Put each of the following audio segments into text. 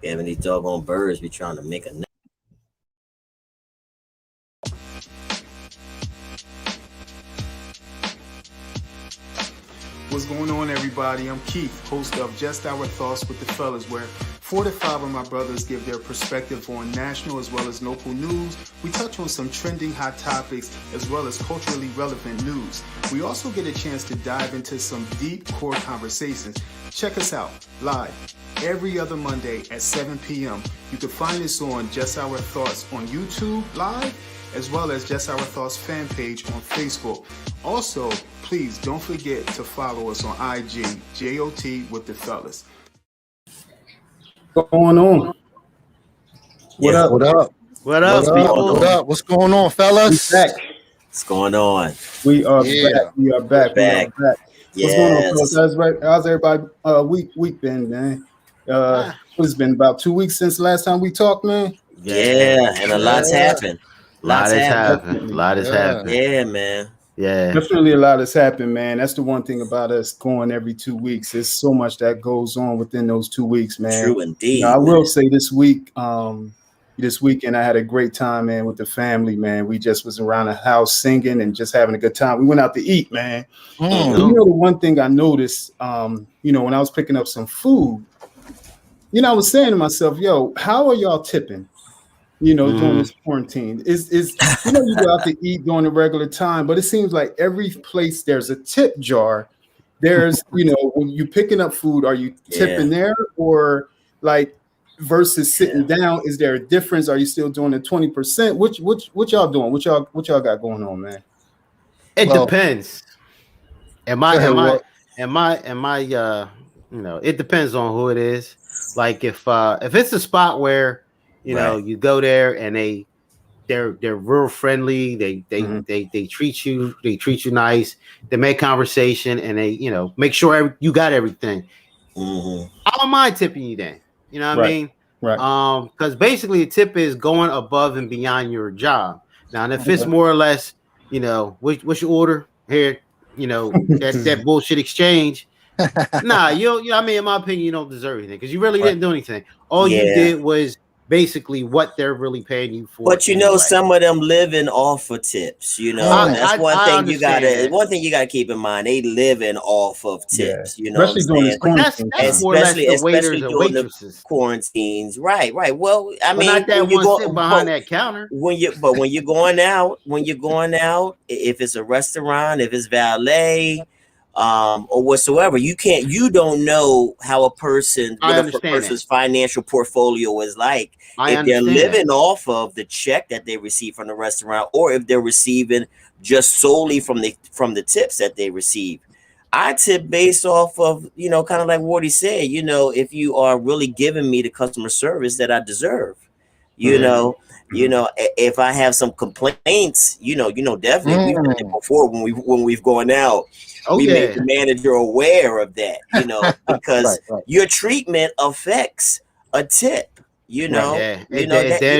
Yeah, when these doggone birds be trying to make a nest. What's going on, everybody? I'm Keith, host of Just Our Thoughts with the Fellas, where 4 to 5 of my brothers give their perspective on national as well as local news. We touch on some trending hot topics as well as culturally relevant news. We also get a chance to dive into some deep core conversations. Check us out live every other Monday at 7 p.m. You can find us on Just Our Thoughts on YouTube live, as well as Just Our Thoughts fan page on Facebook. Also, please don't forget to follow us on IG, JOT with the Fellas. What's going on? What up? What up? What up, people? What up? What's going on, fellas? What's going on? We are Yeah. back. We are back. Back. We are back. What's going on, fellas? How's everybody week been, man? It's been about 2 weeks since the last time we talked, man. Yeah, and a lot's happened. A lot has happened. Yeah, man. Yeah. Definitely a lot has happened, man. That's the one thing about us going every 2 weeks. There's so much that goes on within those 2 weeks, man. True indeed. I will say this weekend I had a great time, man, with the family, man. We just was around the house singing and just having a good time. We went out to eat, man. Mm. You know, the one thing I noticed, when I was picking up some food, I was saying to myself, yo, how are y'all tipping? During this quarantine, is you go out to eat during the regular time, but it seems like every place there's a tip jar. There's, when you picking up food, are you tipping there, or like versus sitting down? Is there a difference? Are you still doing the 20%? What y'all doing? What y'all got going on, man? It depends. It depends on who it is. Like if it's a spot where you go there and they're real friendly. They treat you nice. They make conversation and they make sure you got everything. Mm-hmm. I don't mind tipping you then. You know what I mean? Right. Because basically a tip is going above and beyond your job. Now, and if it's more or less, what's your order here? That bullshit exchange. Nah, in my opinion, you don't deserve anything because you really didn't do anything. All you did was basically what they're really paying you for. But some of them living off of tips. That's one thing you gotta keep in mind. They living off of tips. Especially during this quarantine. That's more or less the waiters and waitresses. Quarantines, right. Well, I mean, not that one sit behind that counter. When you're going out, if it's a restaurant, if it's valet, or whatsoever, you don't know how a person's financial portfolio is like. If they're living off of the check that they receive from the restaurant, or if they're receiving just solely from the tips that they receive. I tip based off of, kind of like Wardy said, if you are really giving me the customer service that I deserve, if I have some complaints, definitely we've done it before when we've gone out. We make the manager aware of that, because your treatment affects a tip. Your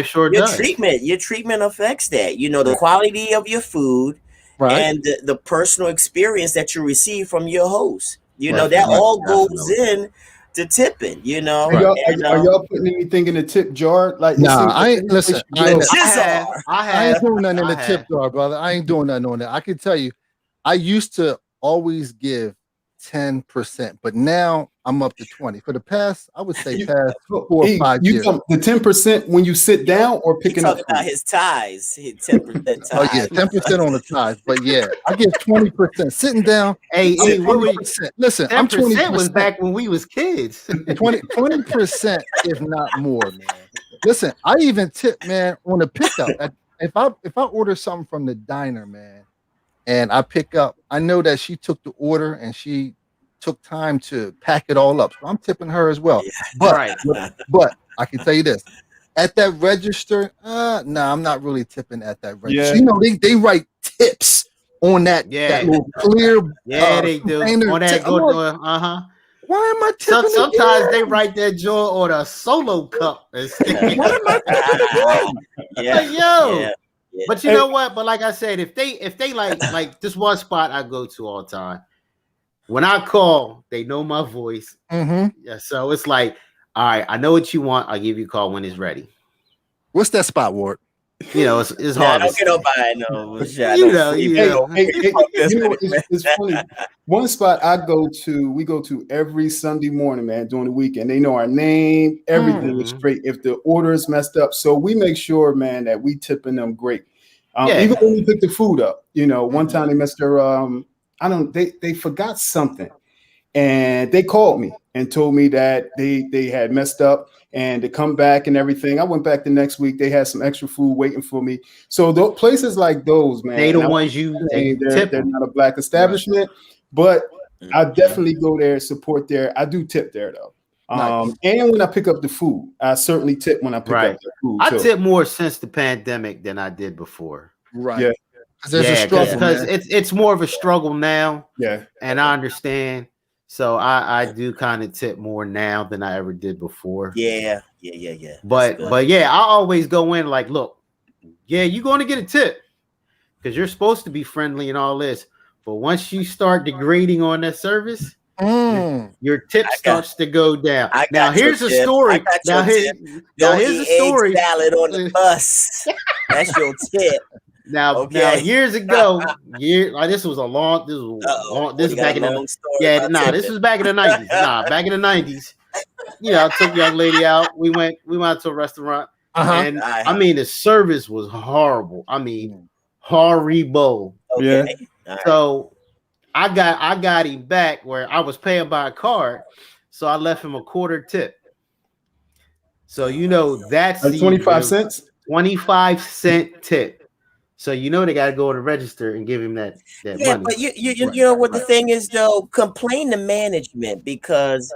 treatment affects that. The quality of your food and the personal experience that you receive from your host. That all goes in to tipping. Are y'all putting anything in the tip jar? Like, I ain't listen. I ain't doing nothing in the tip jar, brother. I ain't doing nothing on that. I can tell you, I used to always give 10%, but now I'm up to 20. For the past, I would say 4 or 5 years. The 10% when you sit down or picking up about his ties, 10% ties. Oh yeah, 10% on the ties. But yeah, I give 20% sitting down. Hey, listen, I'm 20% was back when we was kids. 20%, if not more, man. Listen, I even tip, man, on the pickup. If I order something from the diner, man, and I pick up, I know that she took the order and she took time to pack it all up. So I'm tipping her as well. Yeah. But I can tell you this. At that register, I'm not really tipping at that register. Yeah. They write tips on that little clear. They do. On that Why am I tipping? Sometimes they write that joy on a solo cup. What am I tipping again? Like, yo. But you know what? But like I said, if they like this one spot I go to all the time, when I call, they know my voice. Yeah, so it's like, all right, I know what you want. I'll give you a call when it's ready. What's that spot, Ward? You know, it's hard. Don't get nobody no shot. It's funny. One spot I go to, we go to every Sunday morning, man, during the weekend. They know our name, everything is straight. If the order is messed up, so we make sure, man, that we tipping them great. Even when we pick the food up, you know, one time they messed their they forgot something, and they called me and told me that they had messed up and to come back and everything. I went back the next week. They had some extra food waiting for me. So those places like those, man, they the ones they're not a black establishment, but I definitely go there, support there. I do tip there though. Nice. And when I pick up the food, I certainly tip when I pick up the food. I tip more since the pandemic than I did before. Right. Yeah. There's a struggle because it's more of a struggle now. Yeah. And I understand. So I do kind of tip more now than I ever did before. Yeah. But yeah, I always go in like, look, yeah, you're going to get a tip because you're supposed to be friendly and all this. But once you start degrading on that service, your tip starts to go down. Now here's a story. Now here's a story. Salad on the bus. That's your tip. Now years ago, this was back in the this was back in the 90s. Back in the 90s. You know, I took a young lady out. We went to a restaurant, and I mean the service was horrible. I mean horrible. Okay. Yeah. So I got him back where I was paying by a card, so I left him a quarter tip. So you know that's 25 cents. 25-cent tip. So you know they got to go to the register and give him that money. But you know what the thing is though, complain to management because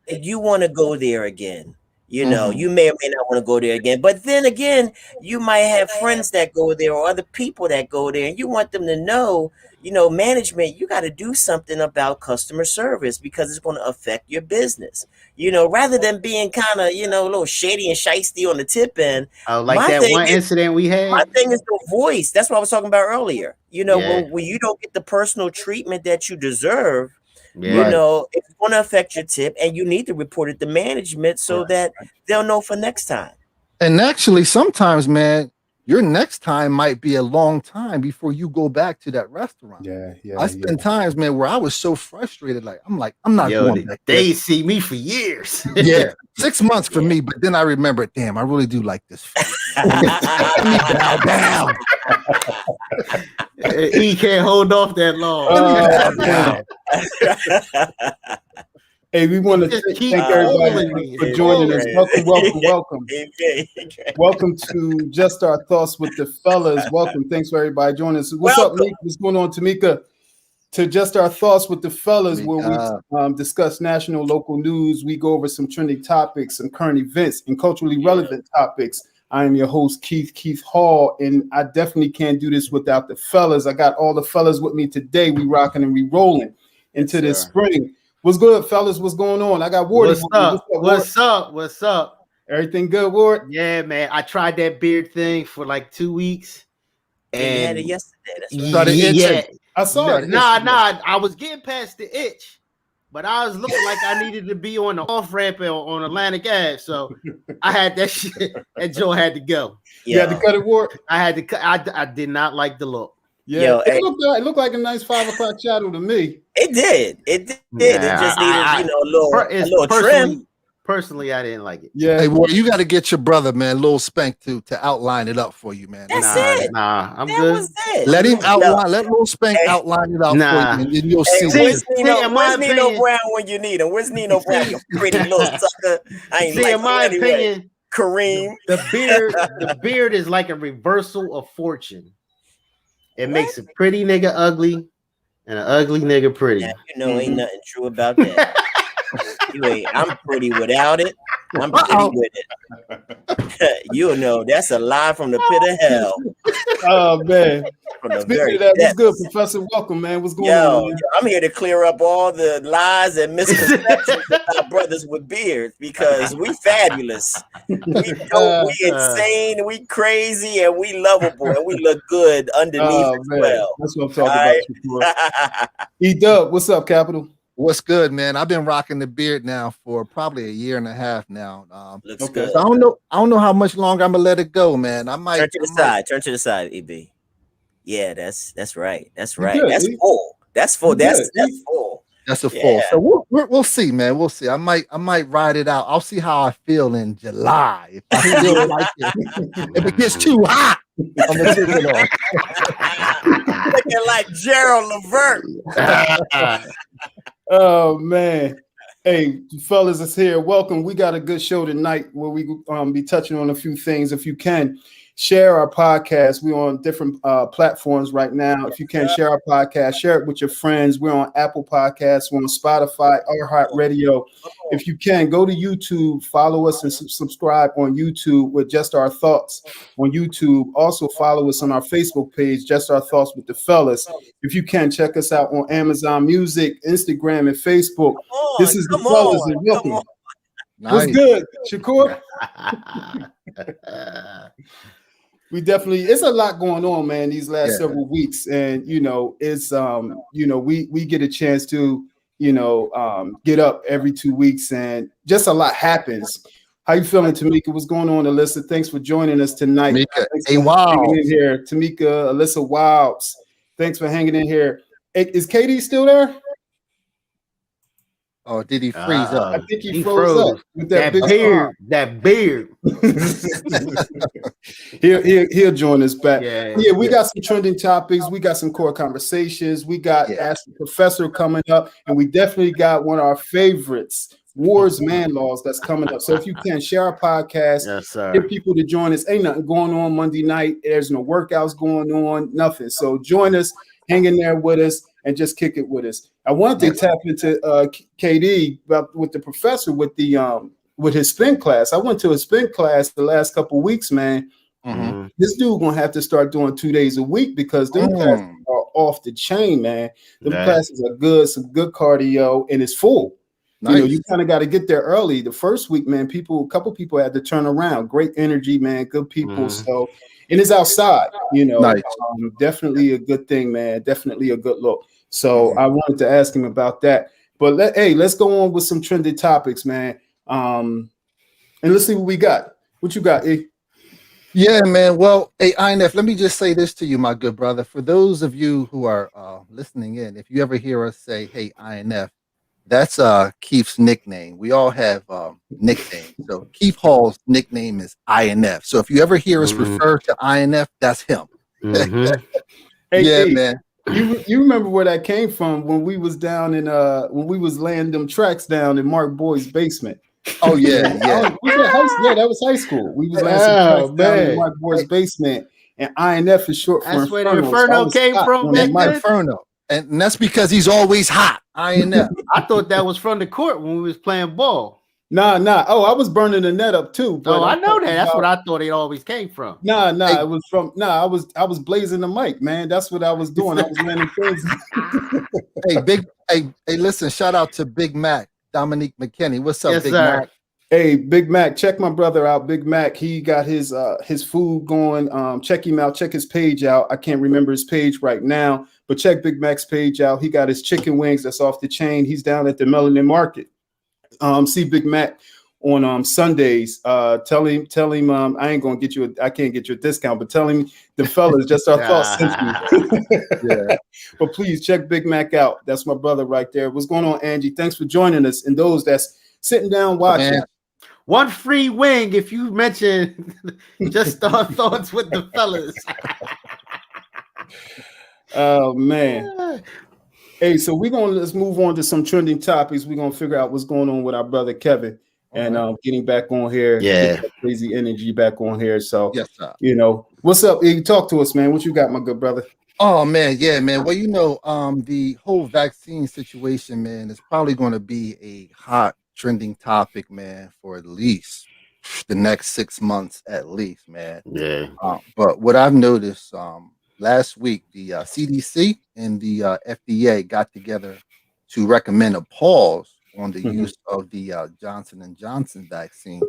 you want to go there again. You know, you may or may not want to go there again. But then again, you might have friends that go there or other people that go there, and you want them to know, you know, management, you got to do something about customer service because it's going to affect your business. You know, rather than being kind of, you know, a little shady and shiesty on the tip end. Like that one incident we had. My thing is the voice. That's what I was talking about earlier. You know, when you don't get the personal treatment that you deserve, you know, it's going to affect your tip, and you need to report it to management so that they'll know for next time. And actually, sometimes, man, your next time might be a long time before you go back to that restaurant. Yeah. I spent times, man, where I was so frustrated. I'm not going back. They see me for years. 6 months for me, but then I remember, damn, I really do like this food. Bow down. He can't hold off that long. Hey, we want to thank everybody for joining us. Welcome. Welcome to Just Our Thoughts with the Fellas. Welcome. Thanks for everybody joining us. What's up, Meek? What's going on, Tamika? To Just Our Thoughts with the Fellas, where we discuss national, local news. We go over some trending topics, some current events, and culturally relevant topics. I am your host, Keith Hall, and I definitely can't do this without the fellas. I got all the fellas with me today. We rocking and we rolling into this spring. What's good, fellas? What's going on? I got Ward. What's up? Everything good, Ward? Yeah, man. I tried that beard thing for like 2 weeks. And you had it yesterday. That's I saw it. Nah. I was getting past the itch, but I was looking like I needed to be on the off ramp on Atlantic Ave. So I had that shit. That Joe had to go. You had to cut it, Ward? I had to cut. I did not like the look. Yeah, it looked like a nice 5 o'clock shadow to me. It did. It just needed, a little trim. Personally, I didn't like it. Yeah. Hey, boy, you got to get your brother, man, Lil Spank, to outline it up for you, man. That's it. I'm good. Let him outline. Let Lil Spank outline it out for you, and then you'll see. Where's Nino Brown when you need him? Where's Nino Brown, you pretty little sucker? I ain't in my opinion, Kareem. The beard is like a reversal of fortune. It makes a pretty nigga ugly and an ugly nigga pretty. Yeah, ain't nothing true about that. I'm pretty without it. I'm petty with it. You'll know that's a lie from the pit of hell. Oh man. From the Speaking very of that, what's depths. good, Professor? Welcome, man. What's going Yo, on, man? I'm here to clear up all the lies and misconceptions about brothers with beards because we fabulous. We dope, we insane, we crazy, and we lovable, and we look good underneath as well. That's what I'm talking about. E-Dub, what's up, Capital? What's good, man? I've been rocking the beard now for probably a year and a half now. Looks good. So I don't know how much longer I'm gonna let it go, man. I might turn to the side, EB. Yeah, that's right. That's right. Good, that's full. That's full. That's full. That's a full. So we'll see, man. We'll see. I might ride it out. I'll see how I feel in July. If I feel like it, if it gets too hot, I'm gonna take it off. Looking like Gerald Levert. Oh man. Hey, fellas, it's here. Welcome. We got a good show tonight where we be touching on a few things. If you can share our podcast, we're on different platforms right now. If you can share our podcast, share it with your friends. We're on Apple Podcasts, we're on Spotify, iHeartRadio. If you can, go to YouTube, follow us and subscribe on YouTube with Just Our Thoughts on YouTube. Also follow us on our Facebook page, Just Our Thoughts with the Fellas. If you can, check us out on Amazon Music, Instagram, and Facebook. This is the Fellas and welcome. Nice. What's good, Shakur? We definitely, it's a lot going on, man, these last several weeks. And, it's, we get a chance to, get up every 2 weeks and just a lot happens. How you feeling, Tamika? What's going on, Alyssa? Thanks for joining us tonight. Tamika, in here. Tamika, Alyssa Wilds. Thanks for hanging in here. Hey, is Katie still there? Oh, did he freeze up? I think he froze up with that big beard. That beard. He'll join us back. Yeah, we got some trending topics. We got some core conversations. We got Ask the Professor coming up, and we definitely got one of our favorites, Wars Man Laws, that's coming up. So if you can share our podcast, get people to join us. Ain't nothing going on Monday night. There's no workouts going on, nothing. So join us, hang in there with us, and just kick it with us. I wanted to tap into KD with the professor with the with his spin class. I went to a spin class the last couple of weeks, man. Mm-hmm. This dude gonna have to start doing 2 days a week because them classes are off the chain, man. Them classes are good, some good cardio, and it's full. Nice. You kind of got to get there early. The first week, man, a couple people had to turn around. Great energy, man. Good people. So, and it's outside. Nice. Definitely a good thing, man. Definitely a good look. So I wanted to ask him about that. But let's go on with some trending topics, man. And let's see what we got. What you got, E? Yeah, man. Well, hey, INF, let me just say this to you, my good brother. For those of you who are listening in, if you ever hear us say, hey, INF, that's Keith's nickname. We all have nicknames. So Keith Hall's nickname is INF. So if you ever hear us refer to INF, that's him. Hey, man. You remember where that came from when we was down in when we was laying them tracks down in Mark Boyd's basement. Oh yeah. That was high school. We was laying some tracks down in Mark Boyd's basement, and INF is short for That's where the Inferno came from. Inferno, and that's because he's always hot. INF. I thought that was from the court when we was playing ball. Nah. Oh, I was burning the net up too. Oh, I know that. That's what I thought it always came from. Nah. Hey. It was from. Nah, I was blazing the mic, man. That's what I was doing. I was landing things. Hey, listen. Shout out to Big Mac, Dominique McKinney. What's up, Big Mac? Hey, Big Mac. Check my brother out, Big Mac. He got his food going. Check him out. Check his page out. I can't remember his page right now, but check Big Mac's page out. He got his chicken wings that's off the chain. He's down at the Melanin Market. See Big Mac on Sundays. Tell him I ain't gonna get you I can't get you a discount, but tell him the fellas Just Our Thoughts sent you. But please check Big Mac out. That's my brother right there. What's going on, Angie? Thanks for joining us. And those that's sitting down watching. One free wing if you mention Just Our Thoughts with the Fellas. Oh man. Hey, so let's move on to some trending topics. We're gonna figure out what's going on with our brother Kevin and getting back on here. Yeah, crazy energy back on here. So yes, sir. What's up? You talk to us, man. What you got, my good brother? Oh man, yeah, man. Well, the whole vaccine situation, man, is probably going to be a hot trending topic, man, for at least the next 6 months, at least, man. Yeah. But what I've noticed, last week, the CDC and the FDA got together to recommend a pause on the use of the Johnson and Johnson vaccine,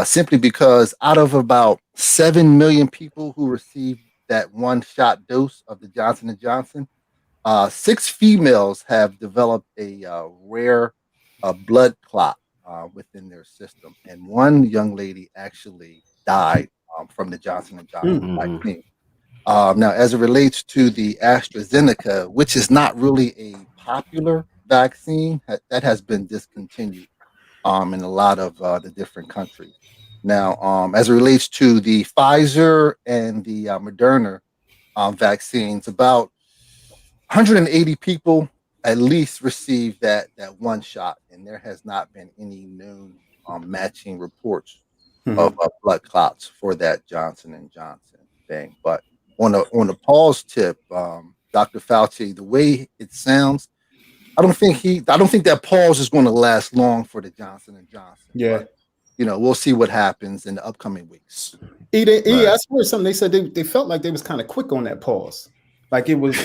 simply because out of about 7 million people who received that one-shot dose of the Johnson and Johnson, 6 females have developed a rare blood clot within their system, and one young lady actually died from the Johnson and Johnson vaccine. Now, as it relates to the AstraZeneca, which is not really a popular vaccine, that has been discontinued in a lot of the different countries. Now, as it relates to the Pfizer and the Moderna vaccines, about 180 people at least received that one shot, and there has not been any known matching reports of blood clots for that Johnson and Johnson thing. But on a pause tip, Dr. Fauci, the way it sounds, I don't think that pause is going to last long for the Johnson and Johnson. Yeah. But, we'll see what happens in the upcoming weeks. I swear something. They said they felt like they was kind of quick on that pause. Like it was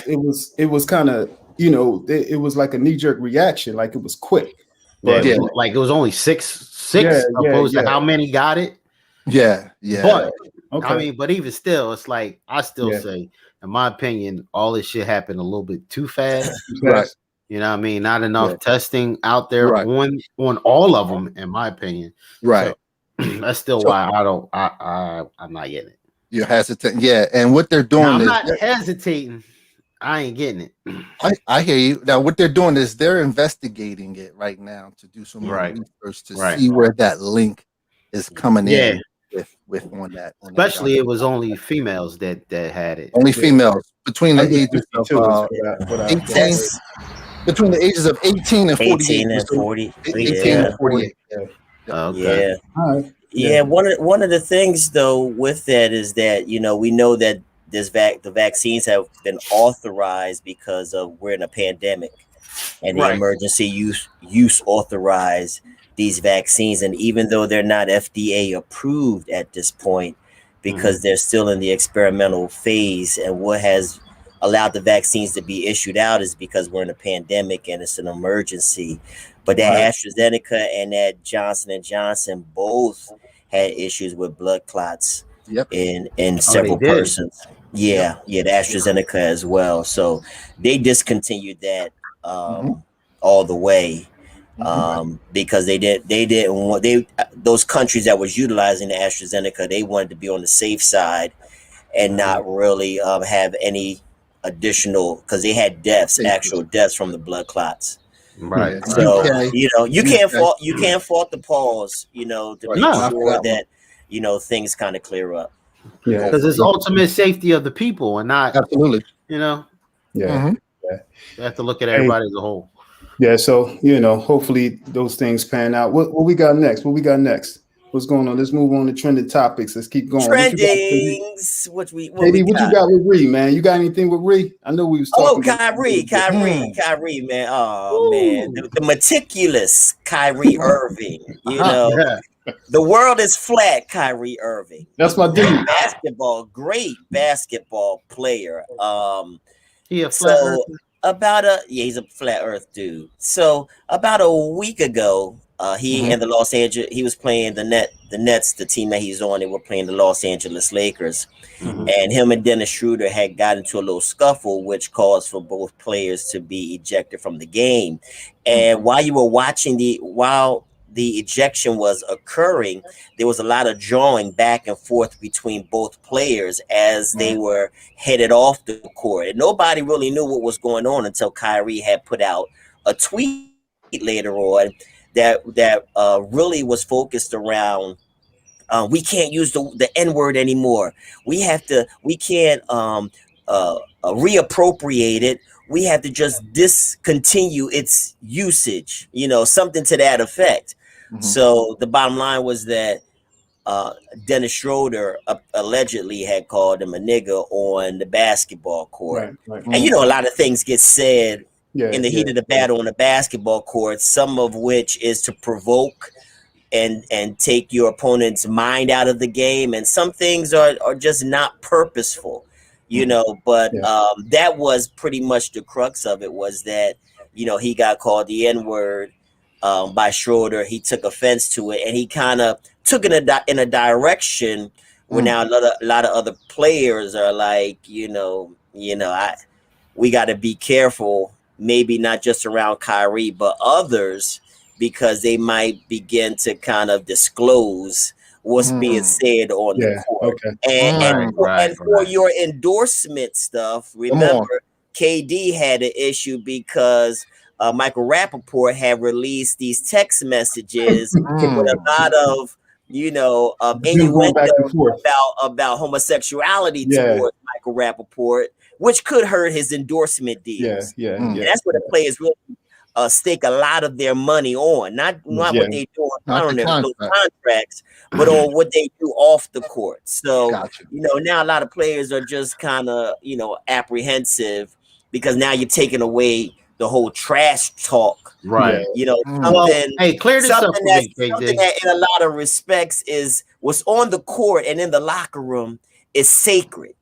kind of, it was like a knee-jerk reaction, like it was quick. But like it was only six opposed to how many got it. Yeah. But I mean, but even still, it's like I still say, in my opinion, all this shit happened a little bit too fast. Right. You know what I mean? Not enough testing out there on all of them, in my opinion. Right. So, that's still why I'm not getting it. You're hesitant. Yeah. And what they're doing I'm not hesitating. I ain't getting it. I hear you. Now, what they're doing is they're investigating it right now to do some more research to see where that link is coming in with on that. Especially it was only females that had it. Only females between the ages of 18. Between the ages of 18 and 48. 18 and 40. 18 and 48. Okay. Yeah. One of the things though with that is that we know that the vaccines have been authorized because of we're in a pandemic, and the emergency use authorized these vaccines, and even though they're not FDA approved at this point, because they're still in the experimental phase, and what has allowed the vaccines to be issued out is because we're in a pandemic and it's an emergency. But that AstraZeneca and that Johnson & Johnson both had issues with blood clots in several persons. The AstraZeneca as well. So they discontinued that all the way because they didn't want those countries that was utilizing the AstraZeneca, they wanted to be on the safe side and not really have any additional, because they had actual deaths from the blood clots. Right. So you can't fault the pause, to make sure that things kind of clear up. Yeah, because it's ultimate safety of the people and not absolutely. You have to look at everybody as a whole. Yeah, so hopefully those things pan out. What we got next? What's going on? Let's move on to trending topics. Let's keep going. Trendings. What you got with Ree, man? You got anything with Ree? I know we was talking. Kyrie, man. Oh man, the meticulous Kyrie Irving. The world is flat. Kyrie Irving. That's my dude. Great basketball player. He a flat earth? He's a flat earth dude. So about a week ago, he and he was playing the Nets, the team that he's on. They were playing the Los Angeles Lakers, and him and Dennis Schroeder had got into a little scuffle, which caused for both players to be ejected from the game. And while you were watching while the ejection was occurring, there was a lot of drawing back and forth between both players as they were headed off the court. And nobody really knew what was going on until Kyrie had put out a tweet later on that really was focused around we can't use the N-word anymore. We can't reappropriate it. We have to just discontinue its usage, something to that effect. So the bottom line was that Dennis Schroeder allegedly had called him a nigger on the basketball court. Right. And a lot of things get said in the heat of the battle on the basketball court, some of which is to provoke and take your opponent's mind out of the game, and some things are just not purposeful, you know. But that was pretty much the crux of it, was that, you know, he got called the N-word by Schroeder. He took offense to it, and he kind of took it in a direction where now a lot of other players are like, we got to be careful, maybe not just around Kyrie, but others, because they might begin to kind of disclose what's being said on the court. And for your endorsement stuff, remember, KD had an issue because Michael Rappaport had released these text messages with a lot of, innuendo about homosexuality towards Michael Rappaport, which could hurt his endorsement deals. And that's what the players really stake a lot of their money on, not what they do on their contracts, but on what they do off the court. So, now a lot of players are just kind of, apprehensive, because now you're taking away the whole trash talk. Right. Clear this up. Something that in a lot of respects is what's on the court and in the locker room is sacred.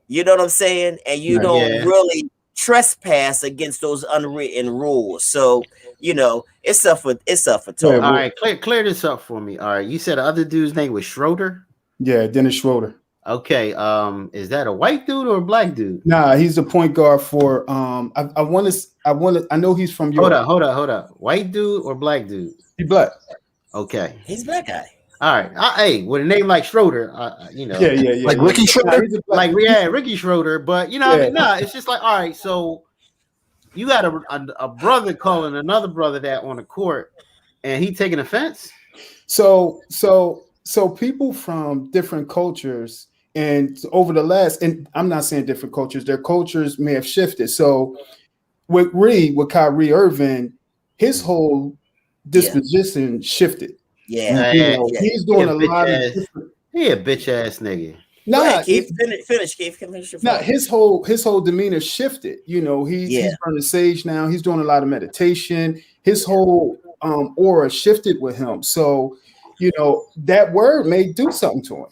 You know what I'm saying? And you don't really trespass against those unwritten rules. So, it's up for talk. All right, clear this up for me. All right, you said the other dude's name was Schroeder? Yeah, Dennis Schroeder. Okay, is that a white dude or a black dude? Nah, he's the point guard for I know he's from Europe. Hold up. White dude or black dude? He's black. Okay. He's a black guy. All right. Hey, with a name like Schroeder, like Ricky Schroeder, Ricky Schroeder. But it's just like, all right. So you got a brother calling another brother that on the court, and he taking offense. So people from different cultures, and over the last, and I'm not saying different cultures, their cultures may have shifted. So with Kyrie Irving, his whole disposition shifted. He's doing a lot of different. He a bitch ass nigga. Finish. His whole demeanor shifted. He's burning sage now. He's doing a lot of meditation. His whole aura shifted with him. So, that word may do something to him.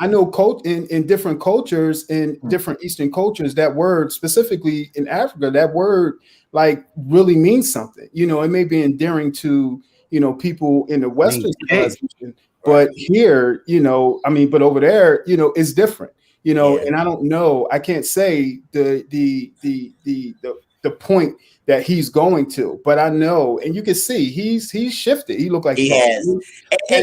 I know in different cultures, in different Eastern cultures, that word, specifically in Africa, that word like really means something. It may be endearing to people in the Western civilization, but here, but over there, it's different, and I don't know, I can't say the point that he's going to, but I know, and you can see he's shifted. He looked like he has. And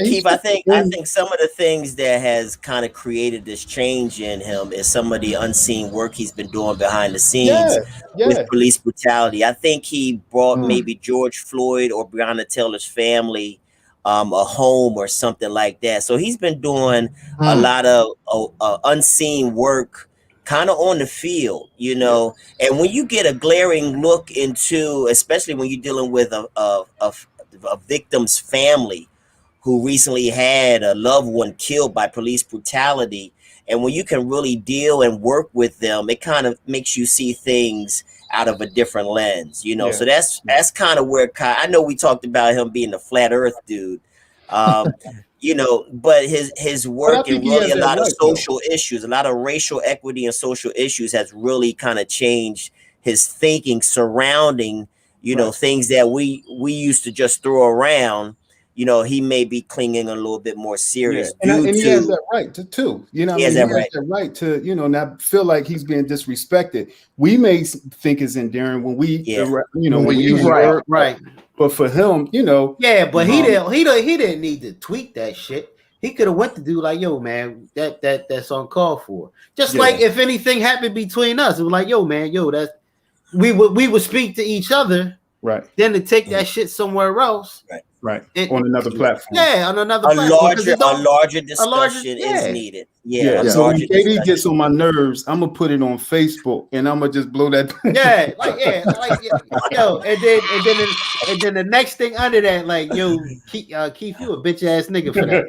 Keith, I think some of the things that has kind of created this change in him is some of the unseen work he's been doing behind the scenes with police brutality. I think he brought maybe George Floyd or Breonna Taylor's family a home or something like that. So he's been doing a lot of unseen work kind of on the field, and when you get a glaring look into, especially when you're dealing with a victim's family who recently had a loved one killed by police brutality, and when you can really deal and work with them, it kind of makes you see things out of a different lens, So that's kind of where I know we talked about him being a flat earth dude, but his work and really a lot of social issues, a lot of racial equity and social issues has really kind of changed his thinking surrounding, things that we used to just throw around. He may be clinging a little bit more serious. And he has that right to too. He has that right to, not feel like he's being disrespected. We may think it's endearing when we, when we use right. But for him, but he didn't need to tweet that shit. He could have went to do like, yo, man, that's uncalled for. Just like if anything happened between us, it was like, yo, man, that's we would speak to each other, right? Then to take that shit somewhere else, right, on another platform. On another platform. A larger discussion is needed. So when KD gets on my nerves, I'm gonna put it on Facebook and I'm gonna just blow that. And then the next thing under that, like, yo, Keith, you a bitch ass nigga for that.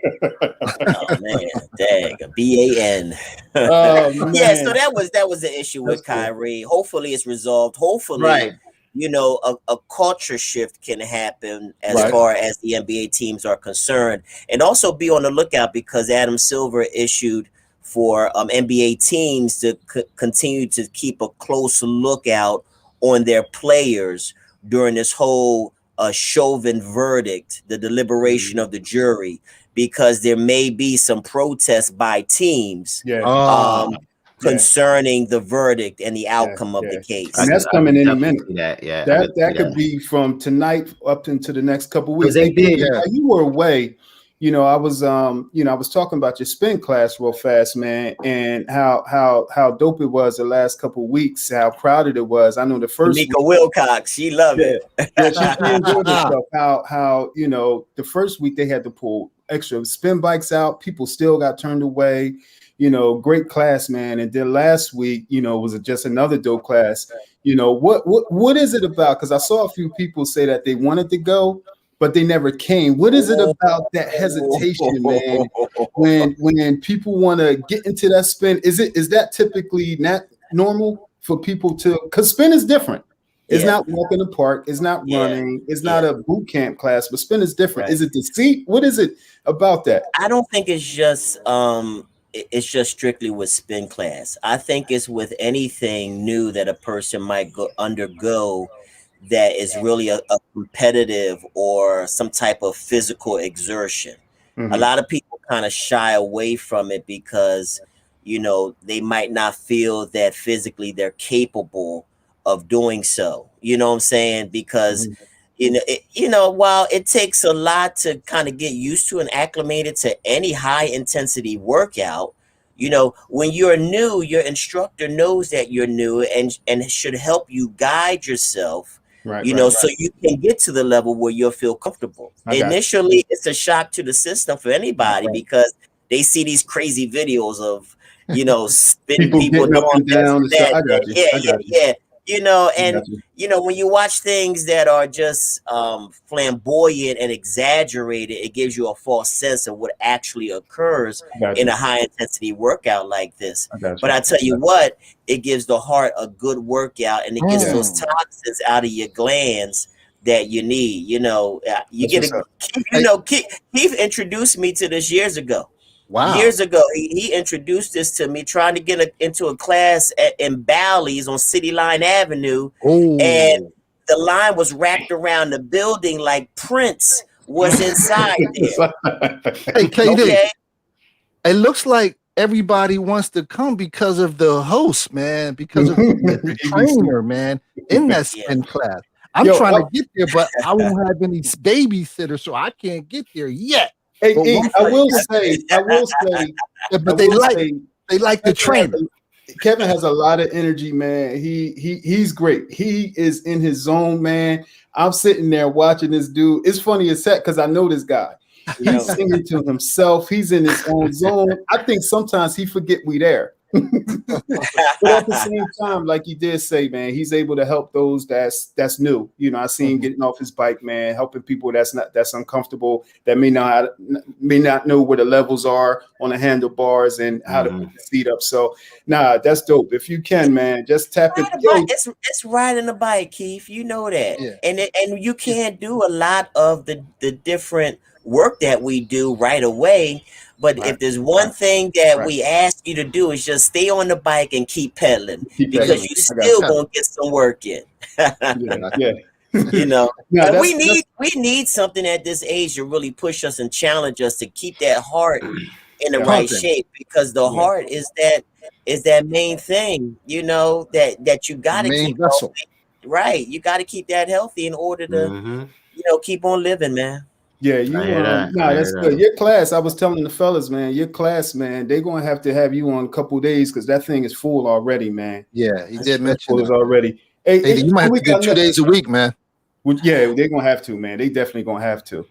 Oh man, dang, a BAN. So that was the issue with Kyrie. Hopefully it's resolved. Hopefully, you know, a culture shift can happen as far as the NBA teams are concerned. And also be on the lookout, because Adam Silver issued for NBA teams to continue to keep a close lookout on their players during this whole Chauvin verdict, the deliberation of the jury, because there may be some protests by teams concerning the verdict and the outcome of the case. And that's coming in a minute. That could be from tonight up into the next couple of weeks. They did. You were away. You know, I was talking about your spin class real fast, man, and how dope it was the last couple of weeks, how crowded it was. I know the first Mika Wilcox, she loved it. She enjoyed herself. How you know, the first week they had to pull extra spin bikes out. People still got turned away. You know, great class, man. And then last week, you know, was just another dope class. You know, what is it about? Because I saw a few people say that they wanted to go, but they never came. What is it about that hesitation, man? When people want to get into that spin, is that typically not normal for people to? Because spin is different. It's not walking the park. It's not running. It's not a boot camp class. But spin is different. Is it the seat? What is it about that? I don't think it's just strictly with spin class. I think it's with anything new that a person might undergo that is really a competitive or some type of physical exertion. A lot of people kind of shy away from it because, you know, they might not feel that physically they're capable of doing so. You know what I'm saying? Because while it takes a lot to kind of get used to and acclimated to any high intensity workout, you know, when you're new, your instructor knows that you're new and should help you guide yourself, so you can get to the level where you'll feel comfortable. Initially, it's a shock to the system for anybody because they see these crazy videos of, you know, spinning people down. You know, and you know, when you watch things that are just flamboyant and exaggerated, it gives you a false sense of what actually occurs in a high intensity workout like this. But I tell you what, it gives the heart a good workout, and it gets those toxins out of your glands that you need. You know, Keith introduced me to this years ago. Wow. Years ago, he introduced this to me, trying to get into a class in Bally's on City Line Avenue. Ooh. And the line was wrapped around the building like Prince was inside there. Hey, KD, it looks like everybody wants to come because of the host, man, because of the trainer, man, in that spin class. I'm trying to get there, but I won't have any babysitter, so I can't get there yet. Hey, I will say, but they like the trainer. Kevin has a lot of energy, man. He's great. He is in his zone, man. I'm sitting there watching this dude. It's funny as heck because I know this guy. He's singing to himself. He's in his own zone. I think sometimes he forget we there. But at the same time, like you did say, man, he's able to help those that's new. You know, I see him getting off his bike, man, helping people that's uncomfortable, that may not know where the levels are on the handlebars and how to put the seat up. So, that's dope. If you can, man, just tap it. It's riding a bike, Keith. You know that, and you can't do a lot of the different work that we do right away. But if there's one thing that we ask you to do is just stay on the bike and keep pedaling, because you still gonna get some work in. You know, we need something at this age to really push us and challenge us to keep that heart in the right shape, because the heart is that main thing. You know, that you got to keep healthy. Right, you got to keep that healthy in order to keep on living, man. Yeah, that's good. Your class, I was telling the fellas, man, your class, man, they're gonna have to have you on a couple of days because that thing is full already, man. Yeah, he did mention it already. Hey, you might have to do 2 days a week, man. Well, yeah, they're gonna have to, man. They definitely gonna have to.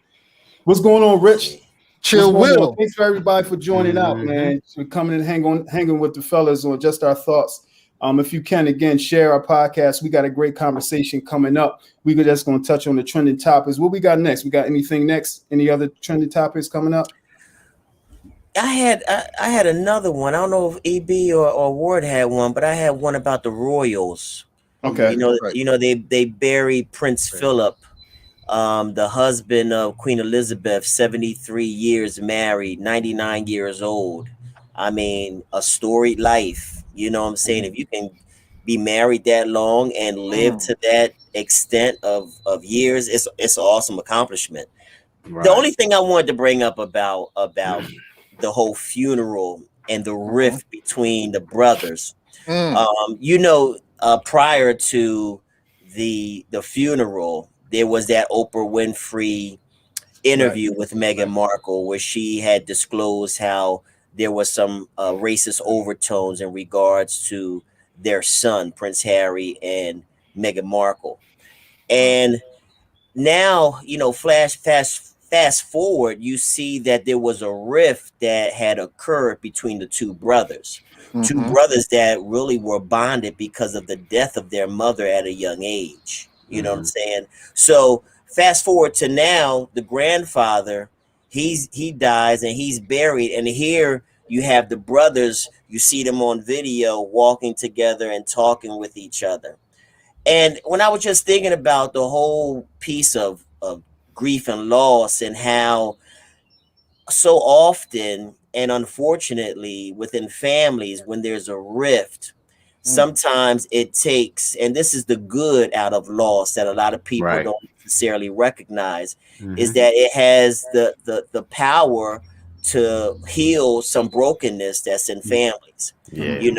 What's going on, Rich? Chill, Will. Thanks for everybody for joining out, man. For coming and hanging with the fellas on Just Our Thoughts. If you can, again, share our podcast. We got a great conversation coming up. We're just going to touch on the trending topics. What we got next? We got anything next? Any other trending topics coming up? I had another one. I don't know if EB or Ward had one, but I had one about the Royals. Okay. They buried Prince Philip, the husband of Queen Elizabeth, 73 years married, 99 years old. I mean, a storied life. You know what I'm saying? If you can be married that long and live to that extent of years, it's an awesome accomplishment. Right. The only thing I wanted to bring up about the whole funeral and the rift between the brothers, prior to the funeral, there was that Oprah Winfrey interview with Meghan Markle where she had disclosed how there was some racist overtones in regards to their son, Prince Harry, and Meghan Markle. And now, fast forward, you see that there was a rift that had occurred between the two brothers. Two brothers that really were bonded because of the death of their mother at a young age. You know what I'm saying? So fast forward to now, the grandfather, he dies and he's buried. And here you have the brothers, you see them on video walking together and talking with each other. And when I was just thinking about the whole piece of grief and loss and how so often and unfortunately within families, when there's a rift, sometimes it takes, and this is the good out of loss that a lot of people don't necessarily recognize, is that it has the power to heal some brokenness that's in families. You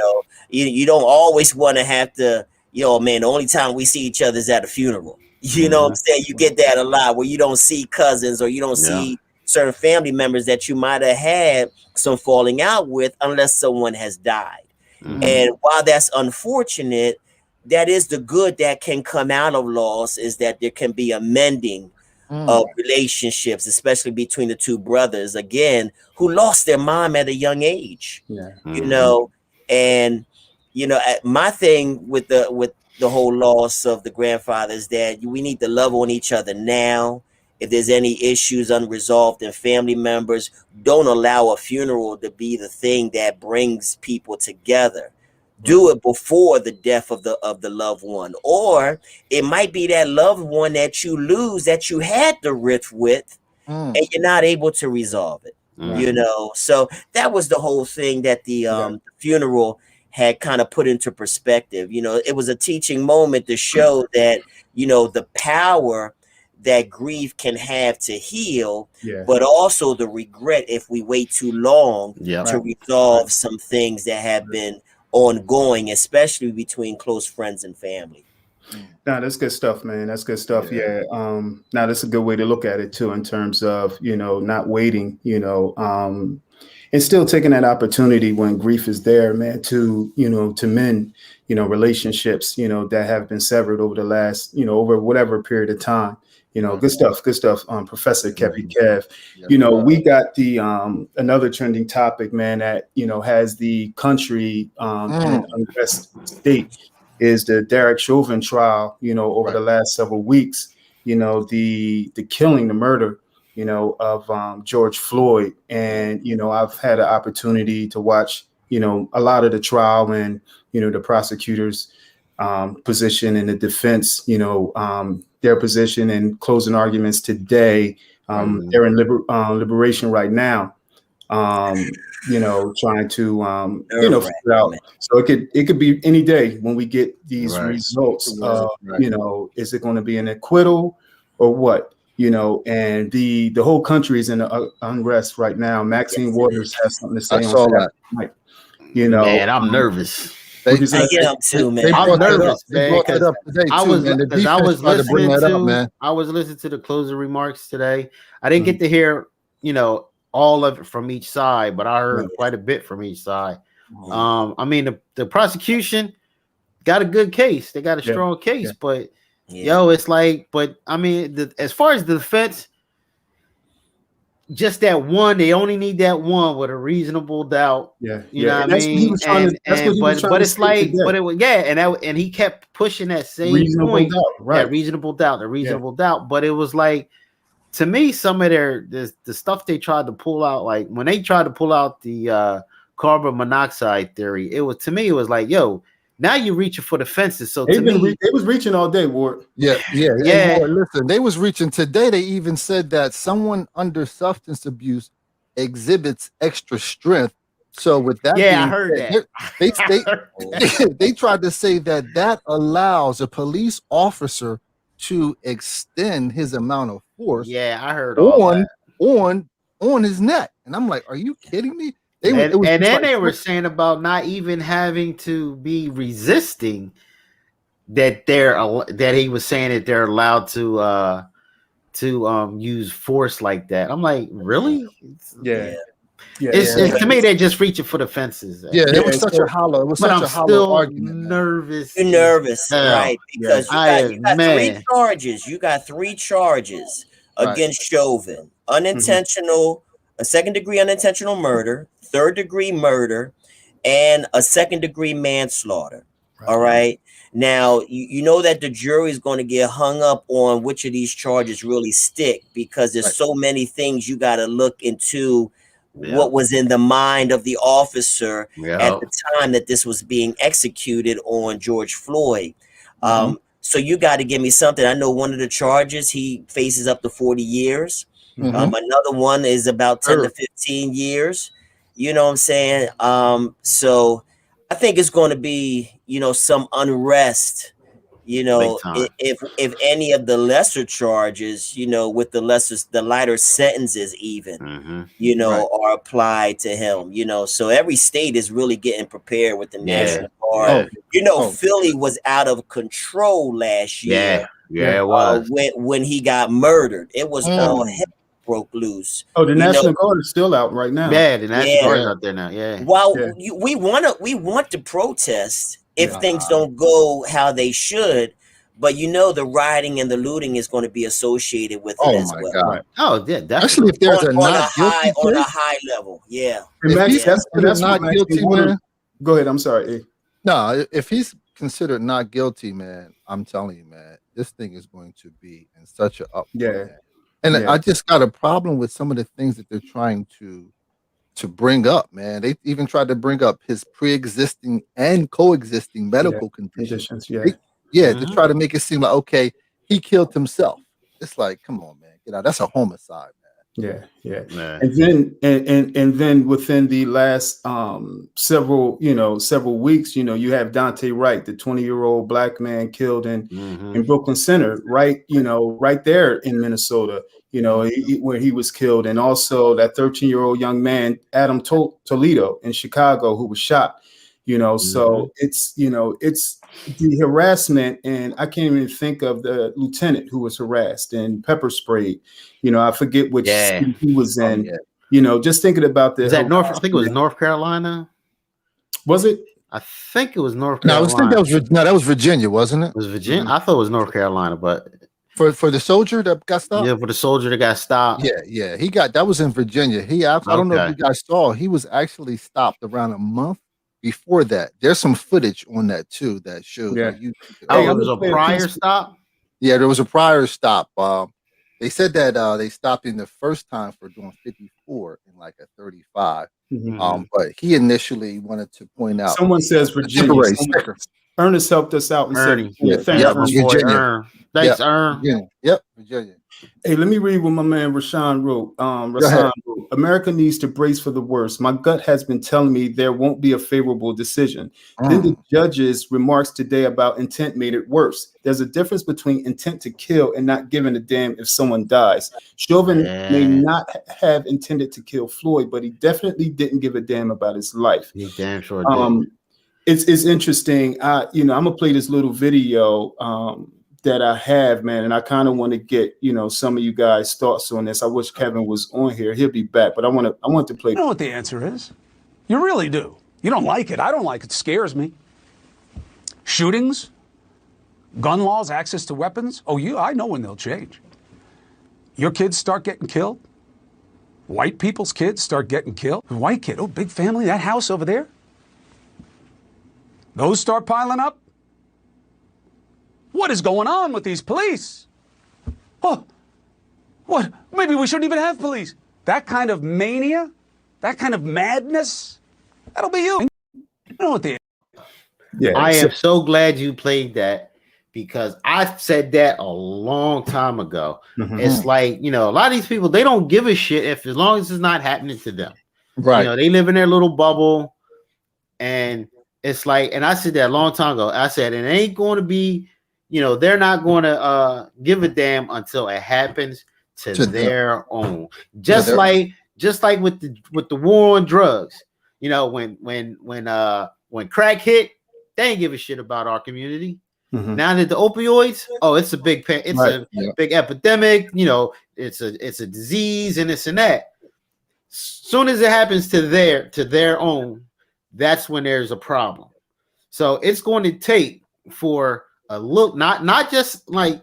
don't always want to have to, the only time we see each other is at a funeral. You know what I'm saying? You get that a lot where you don't see cousins or you don't see certain family members that you might have had some falling out with unless someone has died. And while that's unfortunate, that is the good that can come out of loss, is that there can be a mending of relationships, especially between the two brothers, again, who lost their mom at a young age. And my thing with the whole loss of the grandfather is that we need to love on each other now. If there's any issues unresolved in family members, don't allow a funeral to be the thing that brings people together. Do it before the death of the loved one, or it might be that loved one that you lose that you had the rift with, and you're not able to resolve it. So that was the whole thing that the funeral had kind of put into perspective. It was a teaching moment to show that the power that grief can have to heal, but also the regret if we wait too long to resolve some things that have been ongoing, especially between close friends and family. No, that's good stuff, man. That's good stuff. Now that's a good way to look at it too, in terms of, not waiting, and still taking that opportunity when grief is there, man, to mend, relationships, that have been severed over the last, over whatever period of time. Good stuff. Professor Kev. We got the another trending topic, man, that has the country in unrest state, is the Derek Chauvin trial. Over the last several weeks, the killing, the murder, of George Floyd, and I've had an opportunity to watch a lot of the trial, and the prosecutors' position and the defense, their position and closing arguments today. They're in liberation right now, trying to figure out. So it could be any day when we get these results. Is it going to be an acquittal or what? And the whole country is in unrest right now. Maxine Waters has something to say on that. Man, I'm nervous. I am too, man. I'm nervous, man. I was listening to the closing remarks today. I didn't get to hear, all of it from each side, but I heard quite a bit from each side. The prosecution got a good case. They got a strong case, but it's like, as far as the defense, just that one, they only need that one with a reasonable doubt. You know what I mean? And he kept pushing that same reasonable point, that reasonable doubt. But it was like, to me, some of the stuff they tried to pull out, like when they tried to pull out the carbon monoxide theory, it was like, Now you're reaching for the fences. So to They me, was reaching all day, Ward. Yeah. Yeah. Boy, listen, they was reaching today. They even said that someone under substance abuse exhibits extra strength. So with that, I heard that. They tried to say that allows a police officer to extend his amount of force. Yeah, I heard all on his neck, and I'm like, are you kidding me? And then they were saying about not even having to be resisting. That he was saying that they're allowed to use force like that. I'm like, really? Yeah. It's to me they're just reaching for the fences. Yeah, it was such a hollow. It was such a hollow argument. Nervous. You're nervous, right? Because you got 3 charges. You got 3 charges against Chauvin: unintentional, a 2nd-degree unintentional murder, 3rd-degree murder, and a 2nd-degree manslaughter. All right. Now, you know that the jury is going to get hung up on which of these charges really stick, because there's so many things you got to look into. What was in the mind of the officer at the time that this was being executed on George Floyd. So you got to give me something. I know one of the charges, he faces up to 40 years. Another one is about 10 to 15 years. You know what I'm saying? So I think it's going to be, some unrest, if any of the lesser charges, with the lighter sentences even, are applied to him, so every state is really getting prepared with the National Guard. Philly was out of control last year. It was. When he got murdered, it was all hell broke loose. Oh, the National Guard is still out right now. Yeah, the National Guard is out there now. Yeah. While we want to protest if things don't go how they should, but the rioting and the looting is going to be associated with it as well. God. Oh, yeah, definitely. Especially if there's on a high level. Yeah. That's not guilty, man. Go ahead. I'm sorry. No, if he's considered not guilty, man, I'm telling you, man, this thing is going to be in such a up. Yeah. And I just got a problem with some of the things that they're trying to bring up, man. They even tried to bring up his pre-existing and coexisting medical conditions. To try to make it seem like, okay, he killed himself. It's like, come on, man, get out. That's a homicide, man. Yeah. And then within the last several weeks, you have Dante Wright, the 20-year-old black man killed in Brooklyn Center, right there in Minnesota, where he was killed, and also that 13-year-old young man, Adam Toledo in Chicago, who was shot. So it's the harassment, and I can't even think of the lieutenant who was harassed and pepper sprayed. I forget which city he was in. Just thinking about this. I think it was North Carolina. Was it? I think it was North Carolina. That was Virginia, wasn't it? It was Virginia. I thought it was North Carolina, but for the soldier that got stopped. Yeah, for the soldier that got stopped. Yeah. That was in Virginia. I don't know if you guys saw. He was actually stopped around a month before that. There's some footage on that too that shows. There was a prior stop. Yeah, there was a prior stop. They said that they stopped him the first time for doing 54 in like a 35. But he initially wanted to point out. Someone says Virginia. Ernest helped us out and said, Thanks, Ern. Virginia. Hey, let me read what my man Rashawn wrote. Wrote, America needs to brace for the worst. My gut has been telling me there won't be a favorable decision. Then the judge's remarks today about intent made it worse. There's a difference between intent to kill and not giving a damn if someone dies. Chauvin may not have intended to kill Floyd, but he definitely didn't give a damn about his life. He damn sure did. It's interesting. I'm gonna play this little video that I have, man, and I kind of want to get some of you guys' thoughts on this. I wish Kevin was on here. He'll be back, but I want to play. You know what the answer is? You really do. You don't like it. I don't like it. It scares me. Shootings, gun laws, access to weapons. I know when they'll change. Your kids start getting killed. White people's kids start getting killed. White kid, big family, that house over there. Those start piling up. What is going on with these police? Oh, what? Maybe we shouldn't even have police. That kind of mania, that kind of madness, that'll be you. You know what Yeah, I am so glad you played that because I said that a long time ago. Mhm. It's like, a lot of these people, they don't give a shit as long as it's not happening to them. Right. They live in their little bubble, and it's like, and I said that a long time ago. I said it ain't going to be, they're not going to give a damn until it happens to their own. Just like with the war on drugs. When crack hit, they ain't give a shit about our community. Mhm. Now that the opioids, it's a big big epidemic. It's a disease and this and that. Soon as it happens to their own, that's when there's a problem. So it's going to take for a look, not just like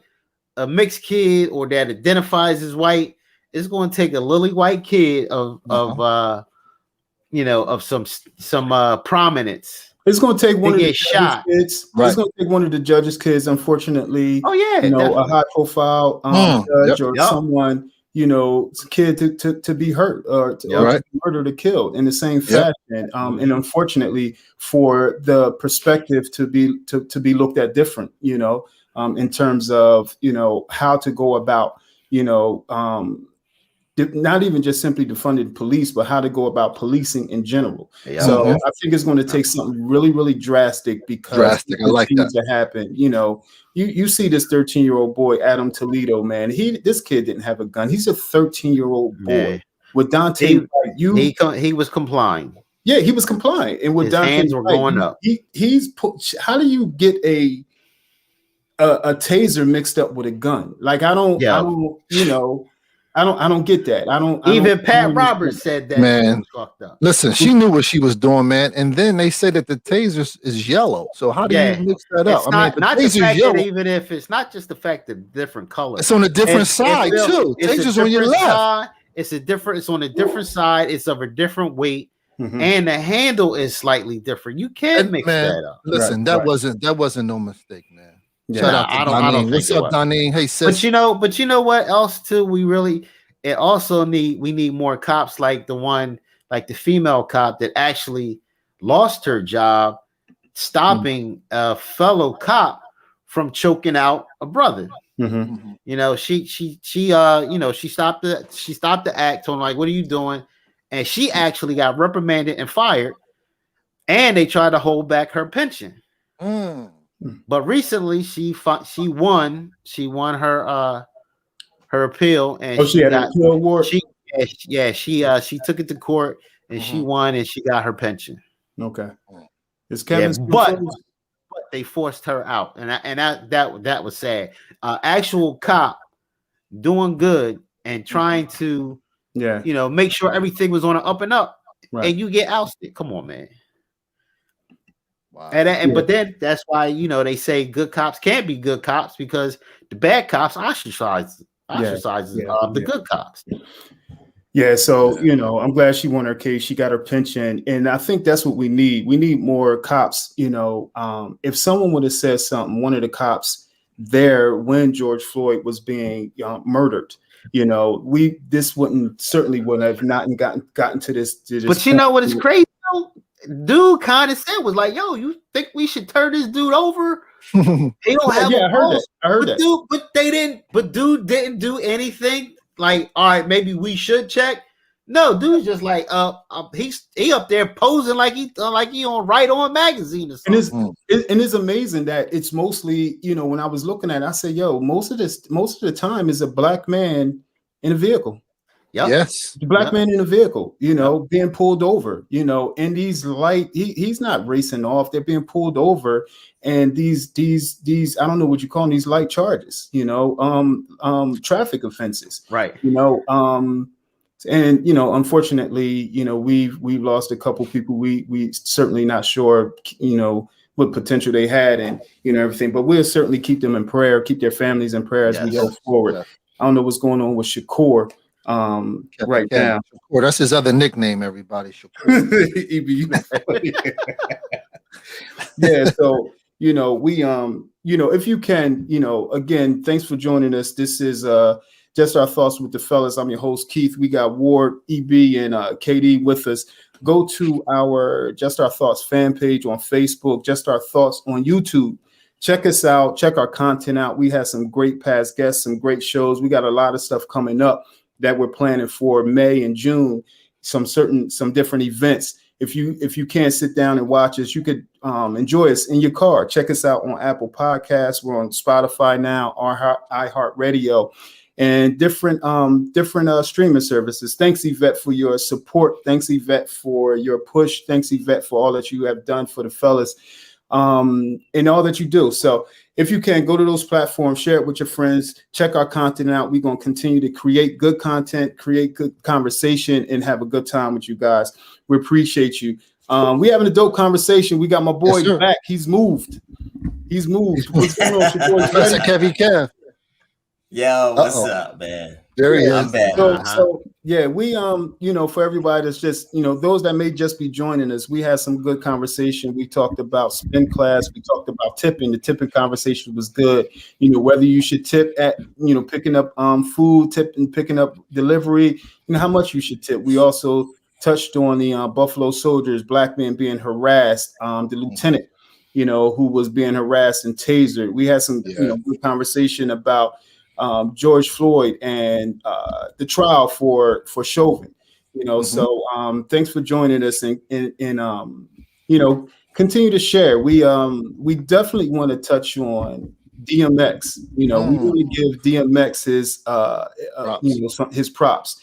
a mixed kid or that identifies as white. It's going to take a lily white kid of some prominence. It's going to take one of the shot. Kids. Right. It's going to take one of the judge's kids, unfortunately. Oh yeah, a high profile judge or someone, kid to be hurt or to be murdered or killed in the same fashion. And unfortunately, for the perspective to be looked at different, in terms of how to go about, not even just simply defunding police, but how to go about policing in general. Yeah. So I think it's going to take something really, really drastic because I like that to happen. You see this 13-year-old boy, Adam Toledo, man. This kid didn't have a gun. He's a 13-year-old boy. With Dante, he was complying. Yeah, he was complying, and with his Dante, hands were going up. How do you get a taser mixed up with a gun? Like I don't get that. Even Pat Roberts said that. Man, fucked up. Listen, she knew what she was doing, man. And then they said that the taser is yellow. So how do you mix that up? Not the fact that even if it's not just the fact that different colors. It's on a different side too. Taser's on your left. It's on a different side. It's of a different weight. Mm-hmm. And the handle is slightly different. You can't mix that up. Listen, that wasn't no mistake, man. Yeah, Shout out to Donnie. What's up, Donnie? Hey, sis. But you know what else too? We need more cops like the female cop that actually lost her job stopping a fellow cop from choking out a brother. Mm-hmm. She stopped the act, told him like, what are you doing? And she actually got reprimanded and fired, and they tried to hold back her pension. But recently she won her appeal, and she had an appeal award. She took it to court and she won, and she got her pension. Okay. Is Kevin but they forced her out, and that was sad. Actual cop doing good and trying to make sure everything was on an up and up, and you get ousted. Come on, man. Wow. But then that's why they say good cops can't be good cops, because the bad cops ostracizes the good cops. Yeah, so I'm glad she won her case. She got her pension, and I think that's what we need. We need more cops. If someone would have said something, one of the cops there when George Floyd was being murdered, this certainly wouldn't have not gotten to this. But you know what is crazy? Dude kind of said was like, "Yo, you think we should turn this dude over?" They don't have. I heard that. Dude didn't do anything. Like, all right, maybe we should check. No, dude's just like, he up there posing like he on Right On magazine or something. And it's amazing that it's mostly, when I was looking at it, I said, yo, most of the time is a black man in a vehicle. Yep. Yes. The black man in a vehicle, being pulled over, and these he's not racing off. They're being pulled over. And these, I don't know what you call them, these light charges, traffic offenses. Right. And unfortunately, we've lost a couple people. We certainly not sure, what potential they had and everything. But we'll certainly keep them in prayer, keep their families in prayer as we go forward. Yes. I don't know what's going on with Shakur right now. Shakur, that's his other nickname. Everybody, Shakur. Yeah. So we if you can, again, thanks for joining us. This is Just Our Thoughts with the Fellas. I'm your host, Keith. We got Ward, EB, and KD with us. Go to our Just Our Thoughts fan page on Facebook, Just Our Thoughts on YouTube. Check us out. Check our content out. We have some great past guests, some great shows. We got a lot of stuff coming up that we're planning for May and June. Some different events. If you can't sit down and watch us, you could enjoy us in your car. Check us out on Apple Podcasts. We're on Spotify now, iHeartRadio, and different streaming services. Thanks, Yvette, for your support. Thanks, Yvette, for your push. Thanks, Yvette, for all that you have done for the fellas. And all that you do. So if you can, go to those platforms, share it with your friends, check our content out. We're going to continue to create good content, create good conversation, and have a good time with you guys. We appreciate you. We having a dope conversation. We got my boy back. He's moved. What's going on, your boy? That's a Kevy Kev. Yo, what's up, man? There he is. I'm back. So yeah, we for everybody that's just those that may just be joining us, we had some good conversation. We talked about spin class, we talked about tipping. The tipping conversation was good. Whether you should tip at picking up food, tip and picking up delivery, how much you should tip. We also touched on the Buffalo Soldiers, black man being harassed, the lieutenant, who was being harassed and tasered. We had some good conversation about George Floyd and the trial for Chauvin, So thanks for joining us and continue to share. We definitely want to touch on DMX. We want to give DMX his props,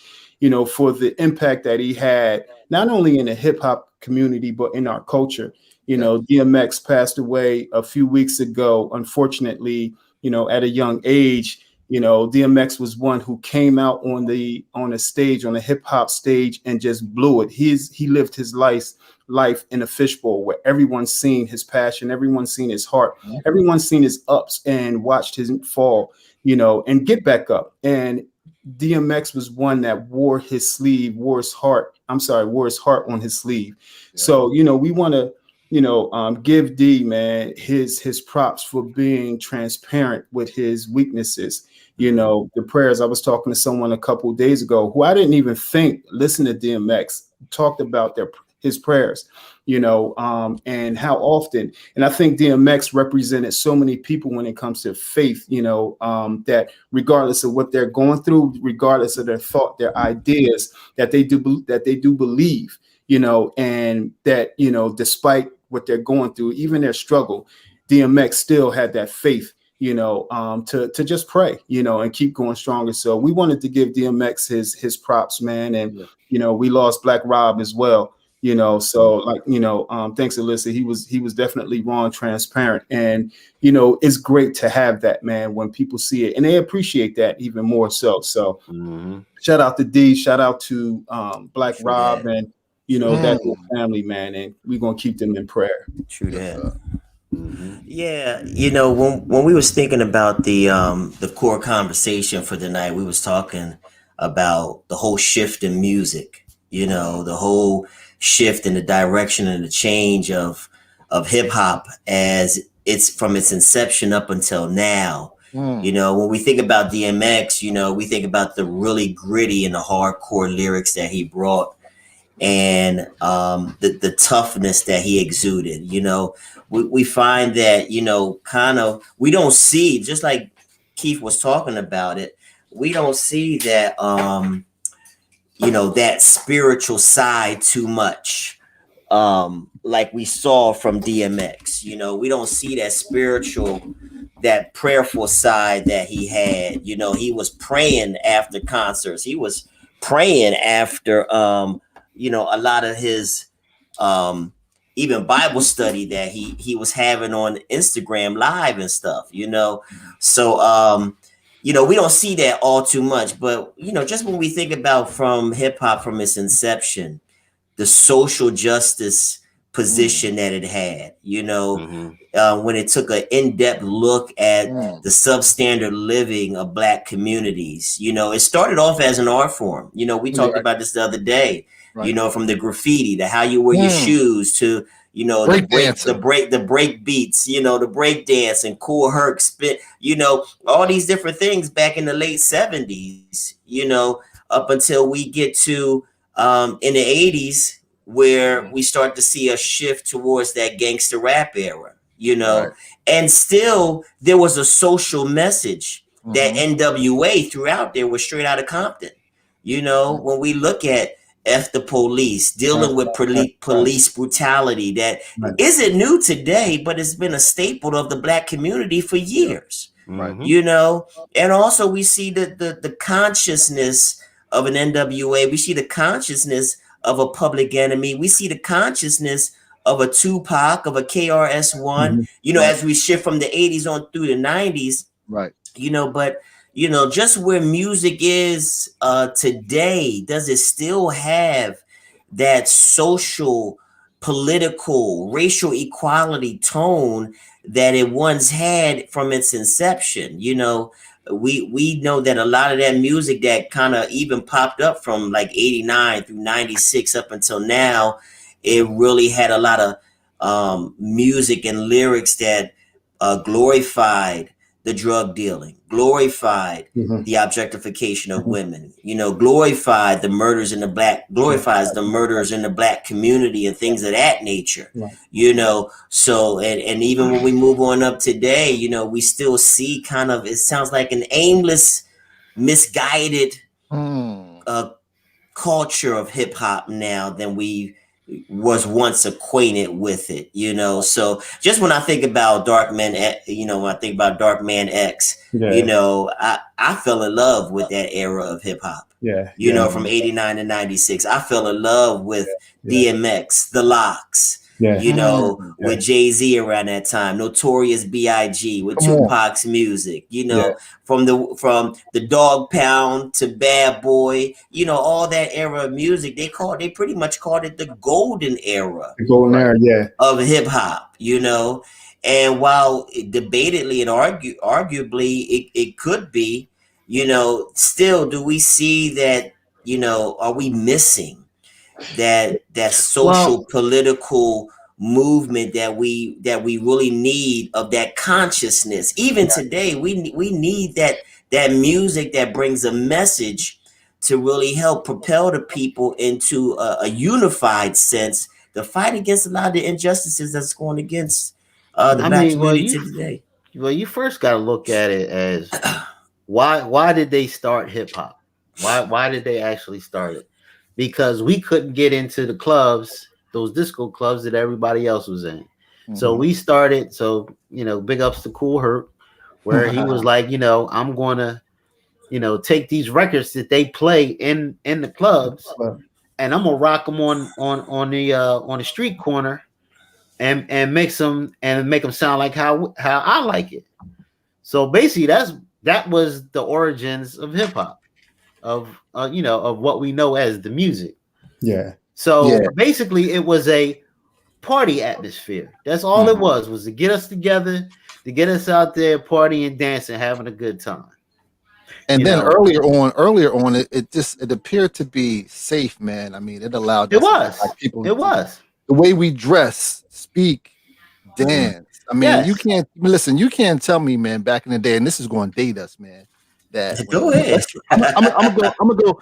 for the impact that he had not only in the hip hop community but in our culture. DMX passed away a few weeks ago, unfortunately. At a young age. DMX was one who came out on the stage, on the hip hop stage, and just blew it. He lived his life in a fishbowl where everyone's seen his passion, everyone's seen his heart, everyone's seen his ups and watched his fall, and get back up. And DMX was one that wore his heart on his sleeve. Yeah. So, we want to give D, man, his props for being transparent with his weaknesses. The prayers. I was talking to someone a couple of days ago who I didn't even think listened to DMX, talked about his prayers, and how often. And I think DMX represented so many people when it comes to faith, that regardless of what they're going through, regardless of their thought, their ideas, that they do believe, and that, despite what they're going through, even their struggle, DMX still had that faith, to just pray, and keep going stronger. So we wanted to give DMX his props, man. And, we lost Black Rob as well, so thanks, Alyssa. He was definitely raw and transparent. And, it's great to have that, man, when people see it and they appreciate that even more so. So shout out to D, shout out to Black Rob and, that whole family, man, and we're gonna keep them in prayer. True that. Yeah, when we was thinking about the core conversation for tonight, we was talking about the whole shift in music. The whole shift in the direction and the change of hip hop as it's from its inception up until now. When we think about DMX, we think about the really gritty and the hardcore lyrics that he brought. And the toughness that he exuded, we find that, we don't see, just like Keith was talking about it, we don't see that, that spiritual side too much, like we saw from DMX. We don't see that spiritual, that prayerful side that he had. He was praying after concerts. He was praying after, a lot of his even Bible study that he was having on Instagram Live and stuff, So, we don't see that all too much. But, just when we think about from hip hop, from its inception, the social justice position that it had, when it took an in-depth look at the substandard living of Black communities, it started off as an art form. We talked about this the other day. Right. From the graffiti, to how you wear your shoes, to, you know, the break beats, you know, the break dance and Kool Herc spit, you know, all these different things back in the late 70s, you know, up until we get to in the 80s, where we start to see a shift towards that gangster rap era, you know, and still there was a social message that NWA throughout there was straight out of Compton. You know, when we look at F the Police, dealing with police brutality that isn't new today, but it's been a staple of the Black community for years. You know, and also we see the consciousness of an NWA. We see the consciousness of a Public Enemy. We see the consciousness of a Tupac, of a KRS-One, you know, as we shift from the 80s on through the 90s. You know, but you know, just where music is today, does it still have that social, political, racial equality tone that it once had from its inception? You know, we know that a lot of that music that kind of even popped up from like 89 through 96 up until now, it really had a lot of music and lyrics that glorified the drug dealing, glorified the objectification of women, you know, glorifies the murders in the Black community and things of that nature, you know. So, and even when we move on up today, you know, we still see kind of, it sounds like an aimless, misguided culture of hip hop now than we was once acquainted with it, you know. So just when I think about Darkman, you know, when I think about Darkman X, you know, I fell in love with that era of hip hop. You know, from 89 to 96, I fell in love with DMX, The Lox, you know, with Jay-Z around that time, Notorious B.I.G. with Tupac's music, you know, from the Dog Pound to Bad Boy, you know, all that era of music, they pretty much called it the golden era. The golden era, of hip hop, you know. And while debatedly and arguably it could be, you know, still do we see that, you know, are we missing that social political movement that we really need, of that consciousness? Even today, we need that music that brings a message to really help propel the people into a unified sense to fight against a lot of the injustices that's going against the Black community today. Well, you first got to look at it as why did they start hip hop? Why did they actually start it? Because we couldn't get into the clubs, those disco clubs that everybody else was in. So we started, you know, big ups to Kool Herc, where he was like, you know, I'm going to, you know, take these records that they play in the clubs, and I'm gonna rock them on the street corner, and mix them and make them sound like how I like it. So basically, that was the origins of hip hop, of you know, of what we know as the music. So basically, it was a party atmosphere. That's all it was to get us together, to get us out there partying, dancing, having a good time. And then earlier on, it appeared to be safe, man. I mean, it allowed people. It was the way we dress, speak, dance. I mean, you can't tell me, man, back in the day, and this is going to date us, man. That go ahead. I'm gonna go.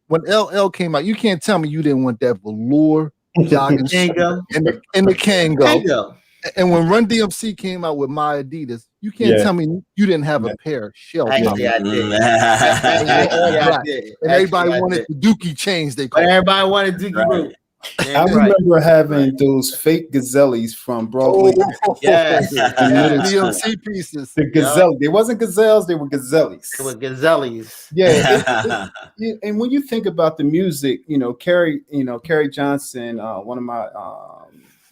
When LL came out, you can't tell me you didn't want that velour jogging Kango and the Kango. And when Run DMC came out with My Adidas, you can't tell me you didn't have a pair of shell. Actually, I did. I did. And everybody wanted the Dookie chains. Everybody wanted Dookie Root. I remember having those fake Gazelles from Broadway. DMC pieces. The Gazelle. They wasn't gazelles, they were Gazelles. They were Gazelles. And when you think about the music, you know, Carrie Johnson, one of my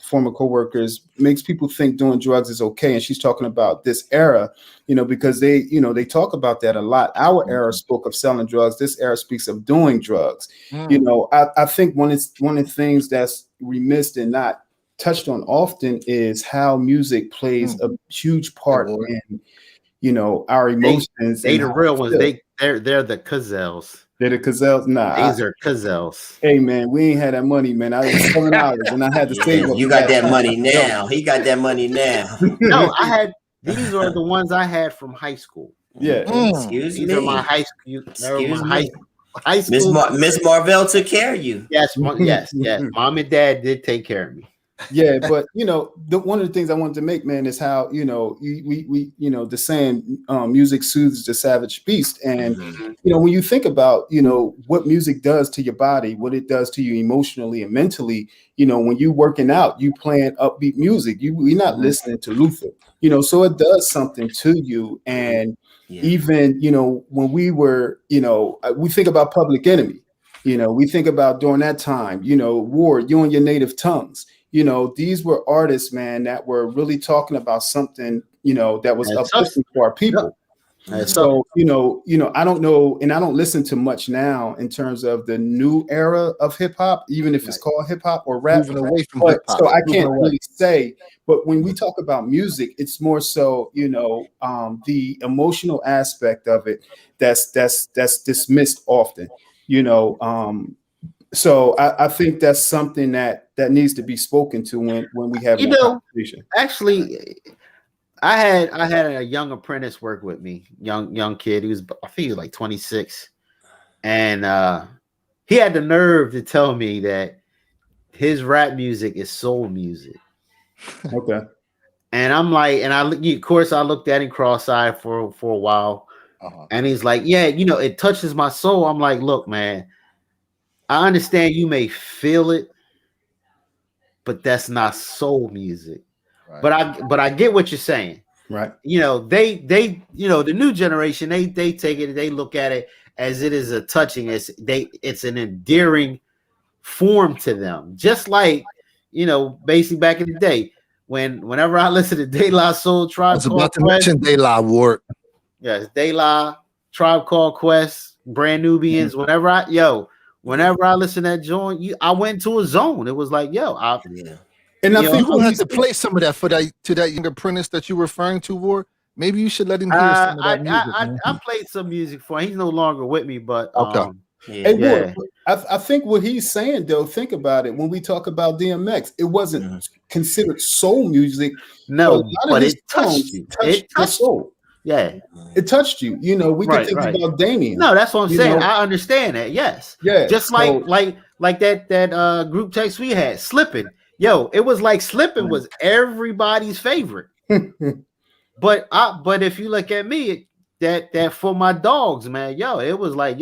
former coworkers, makes people think doing drugs is okay, and she's talking about this era, you know, because they talk about that a lot. Our era spoke of selling drugs. This era speaks of doing drugs. You know, I think one of the things that's remiss and not touched on often is how music plays a huge part in, you know, our emotions. They the real ones. They're the Cazelles. They're the Cazelles. Nah, These are Cazelles. hey man, we ain't had that money, man. I was $7 and I had to save up. You got that money now. He got that money now. No, these are the ones I had from high school. Yeah. Excuse These me. are my high school. Excuse me. High school. Miss Marvell took care of you. Yes, yes. Mom and dad did take care of me. Yeah, but one of the things I wanted to make, man, is how we the saying music soothes the savage beast, and when you think about what music does to your body, what it does to you emotionally and mentally, when you working out, you playing upbeat music, we're not listening to Luther, so it does something to you, and even when we were, we think about Public Enemy, we think about during that time, war, you and your native tongues. These were artists, man, that were really talking about something, that was uplifting for our people. So, I don't know, and I don't listen to much now in terms of the new era of hip hop, even if it's called hip hop or rap. Moving away from hip hop. So I can't really say, but when we talk about music, it's more so, the emotional aspect of it that's dismissed often, So I think that's something that needs to be spoken to when we have a conversation. Actually, I had a young apprentice work with me, young kid. He was, I think he was like 26, and he had the nerve to tell me that his rap music is soul music. Okay. And I'm like, and of course I looked at him cross-eyed for a while, and he's like, yeah, it touches my soul. I'm like, look, man, I understand you may feel it, but that's not soul music. Right. But I get what you're saying. Right. They the new generation, they take it, they look at it as it is a touching, it's an endearing form to them. Just like, basically back in the day, whenever I listen to De La Soul, Tribe, I was about to mention De La Ward. Yes, De La, Tribe Called Quest, Brand Nubians. Whenever I listen to that joint, I went to a zone. It was like, and I think you have to play some of that to that young apprentice that you're referring to, Ward. Maybe you should let him hear some of that music. I played some music for him. He's no longer with me, but I think what he's saying, though, think about it. When we talk about DMX, it wasn't considered soul music. No, but it touched you. It touched soul. Yeah, it touched you. We can think about Damien. No, that's what I'm saying. I understand that. Yes. Yeah. Just like that group text we had, Slipping. It was like Slipping was everybody's favorite. But if you look at me, that For My Dogs, man, it was like,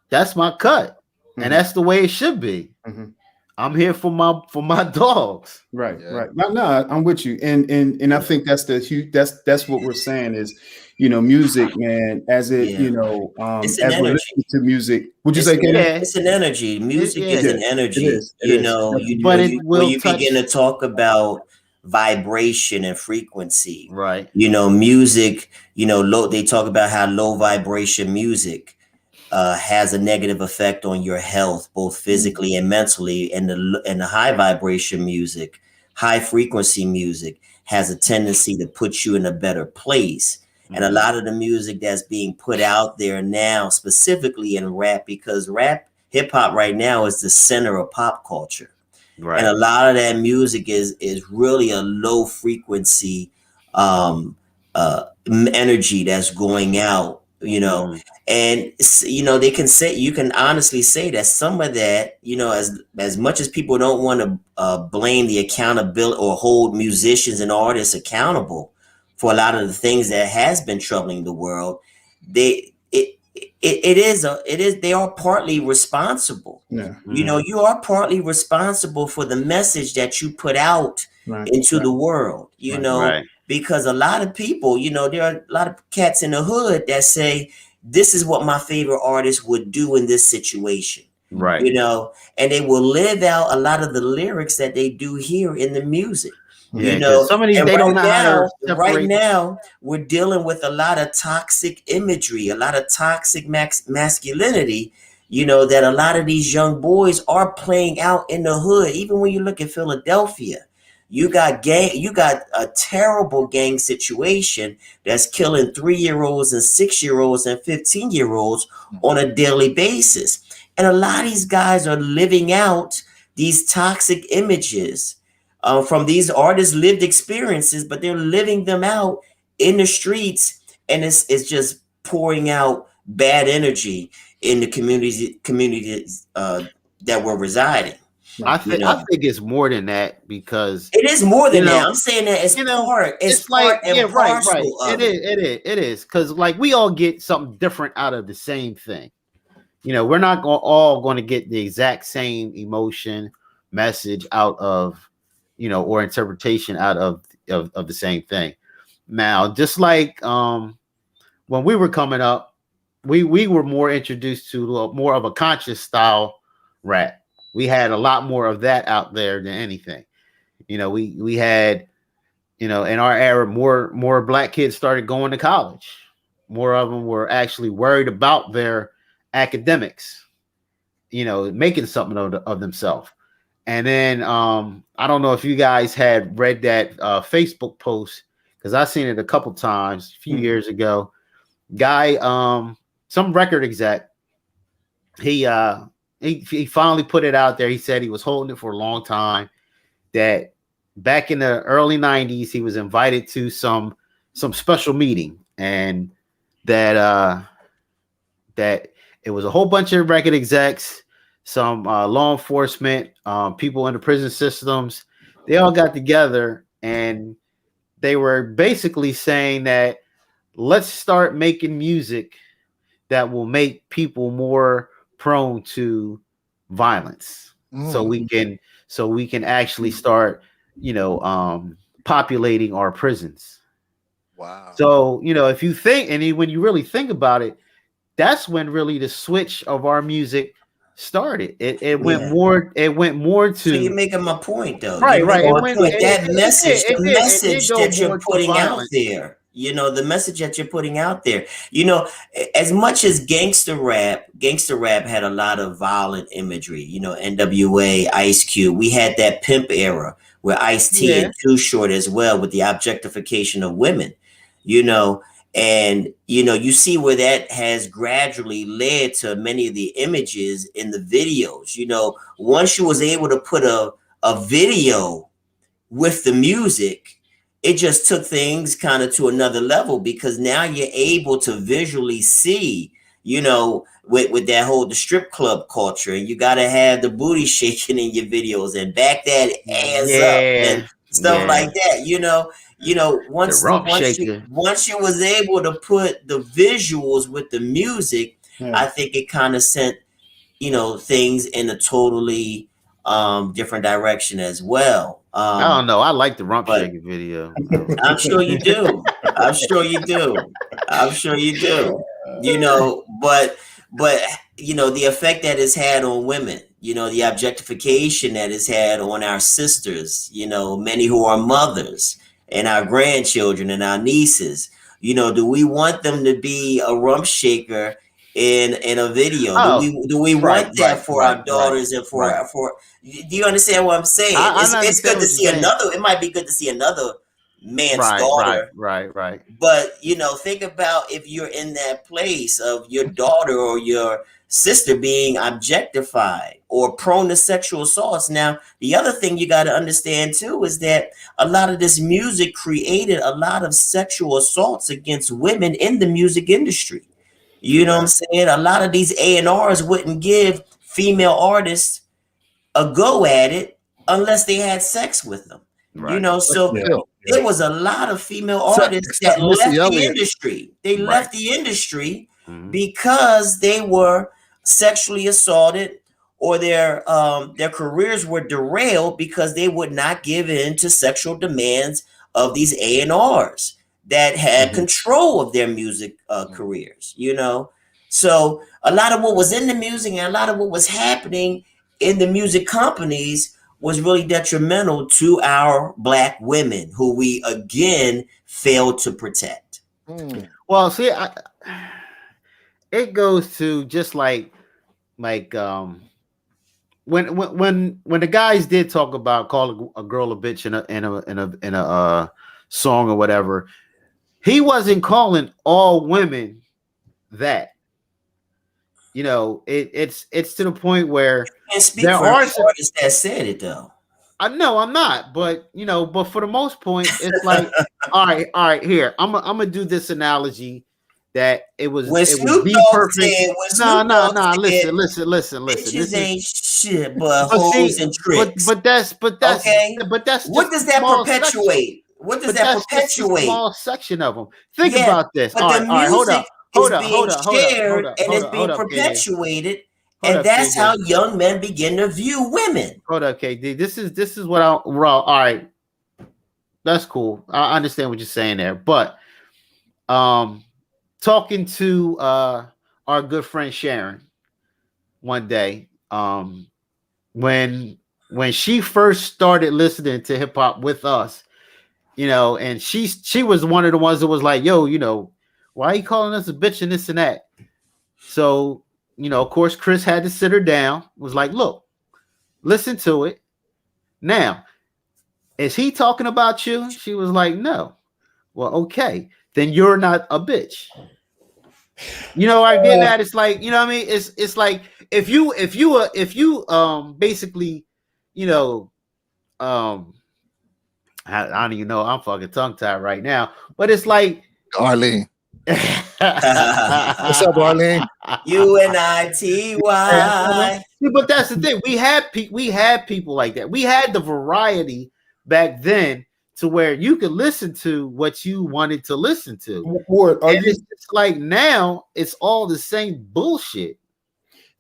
that's my cut, and that's the way it should be. I'm here for my dogs. Right. No, I'm with you, and I think that's that's what we're saying is, music, man, as it, it's as we're listening to music. Would you say, it's an energy? Music is an energy. When you begin to talk about vibration and frequency, right? Music. They talk about how low vibration music has a negative effect on your health, both physically and mentally, and the high vibration music, high frequency music has a tendency to put you in a better place. And a lot of the music that's being put out there now, specifically in rap, because hip hop right now is the center of pop culture. Right. And a lot of that music is really a low frequency energy that's going out. And you can honestly say that some of that, as much as people don't want to blame the accountability or hold musicians and artists accountable for a lot of the things that has been troubling the world, they are partly responsible. Yeah. You are partly responsible for the message that you put out into the world, because a lot of people, there are a lot of cats in the hood that say, this is what my favorite artist would do in this situation. Right. And they will live out a lot of the lyrics that they do here in the music. Some of these, they don't know how to right now, we're dealing with a lot of toxic imagery, a lot of toxic masculinity, that a lot of these young boys are playing out in the hood. Even when you look at Philadelphia, You got a terrible gang situation that's killing 3-year-olds and 6-year-olds and 15-year-olds on a daily basis. And a lot of these guys are living out these toxic images from these artists' lived experiences, but they're living them out in the streets, and it's just pouring out bad energy in the communities that we're residing. I think it's more than that, because it is more than that. I'm saying that it's part. It's like, part and parcel of it is because like we all get something different out of the same thing. We're not all going to get the exact same emotion, message out of, or interpretation out of the same thing. Now, just like when we were coming up, we were more introduced to more of a conscious style rap. We had a lot more of that out there than anything. We had, in our era, more black kids started going to college. More of them were actually worried about their academics, making something of themselves. And then I don't know if you guys had read that Facebook post, because I seen it a couple times a few years ago. Guy, some record exec, he finally put it out there. He said he was holding it for a long time, that back in the early 90s, he was invited to some special meeting, and that it was a whole bunch of record execs, some law enforcement, people in the prison systems. They all got together, and they were basically saying that let's start making music that will make people more prone to violence, so we can actually start, populating our prisons. Wow. So, if you think, and when you really think about it, that's when really the switch of our music started. It went more to. So you're making my point, though. Right. The message that you're putting out there. The message that you're putting out there. As much as gangster rap had a lot of violent imagery. NWA, Ice Cube. We had that pimp era where Ice-T and Too Short as well, with the objectification of women. And you see where that has gradually led to many of the images in the videos. Once you was able to put a video with the music, it just took things kind of to another level, because now you're able to visually see, with that whole the strip club culture, and you got to have the booty shaking in your videos and back that ass up and stuff like that. Once you was able to put the visuals with the music, I think it kind of sent, things in a totally different direction as well. I don't know. I like the rump shaking video. I'm sure you do. I'm sure you do. But the effect that it's had on women, the objectification that it's had on our sisters, many who are mothers, and our grandchildren and our nieces. Do we want them to be a rump shaker in a video? Do we want that for our daughters and for do you understand what I'm saying? It's good to see another. It might be good to see another man's daughter. Right. But think about if you're in that place of your daughter or your sister being objectified or prone to sexual assaults. Now, the other thing you got to understand too is that a lot of this music created a lot of sexual assaults against women in the music industry. You know what I'm saying? A lot of these A&Rs wouldn't give female artists a go at it unless they had sex with them. Right. So there was a lot of female artists that left the industry. They left the industry because they were sexually assaulted, or their careers were derailed because they would not give in to sexual demands of these A&Rs that had control of their music careers. So a lot of what was in the music and a lot of what was happening in the music companies was really detrimental to our Black women, who we again failed to protect. Well, see, it goes to just like when the guys did talk about calling a girl a bitch in a song or whatever, he wasn't calling all women that. You know, it's to the point where there are some artists that said it though. I know I'm not, but you know, but for the most point, it's like, all right, here I'm gonna do this analogy that it was the perfect. No, listen. Bitches ain't shit, but hoes and tricks. But that's okay. But that's what does that perpetuate? What does that perpetuate? A small section of them. Think about this. But the music is being shared and it's being perpetuated. And that's how young men begin to view women. Hold up, KD. This is what all right. That's cool. I understand what you're saying there. But talking to our good friend Sharon one day, when she first started listening to hip hop with us, you know, and she was one of the ones that was like, yo, you know, why are you calling us a bitch and this and that? So, you know, of course, Chris had to sit her down, was like, look, listen to it. Now, is he talking about you? She was like, no. Well, okay, then you're not a bitch. You know, I get that. It's like, you know what I mean? It's like if you basically, you know, I don't even know, I'm fucking tongue-tied right now, but it's like Arlene. What's up, Arlene? UNITY. But that's the thing. We had people like that. We had the variety back then to where you could listen to what you wanted to listen to. It's like now it's all the same bullshit.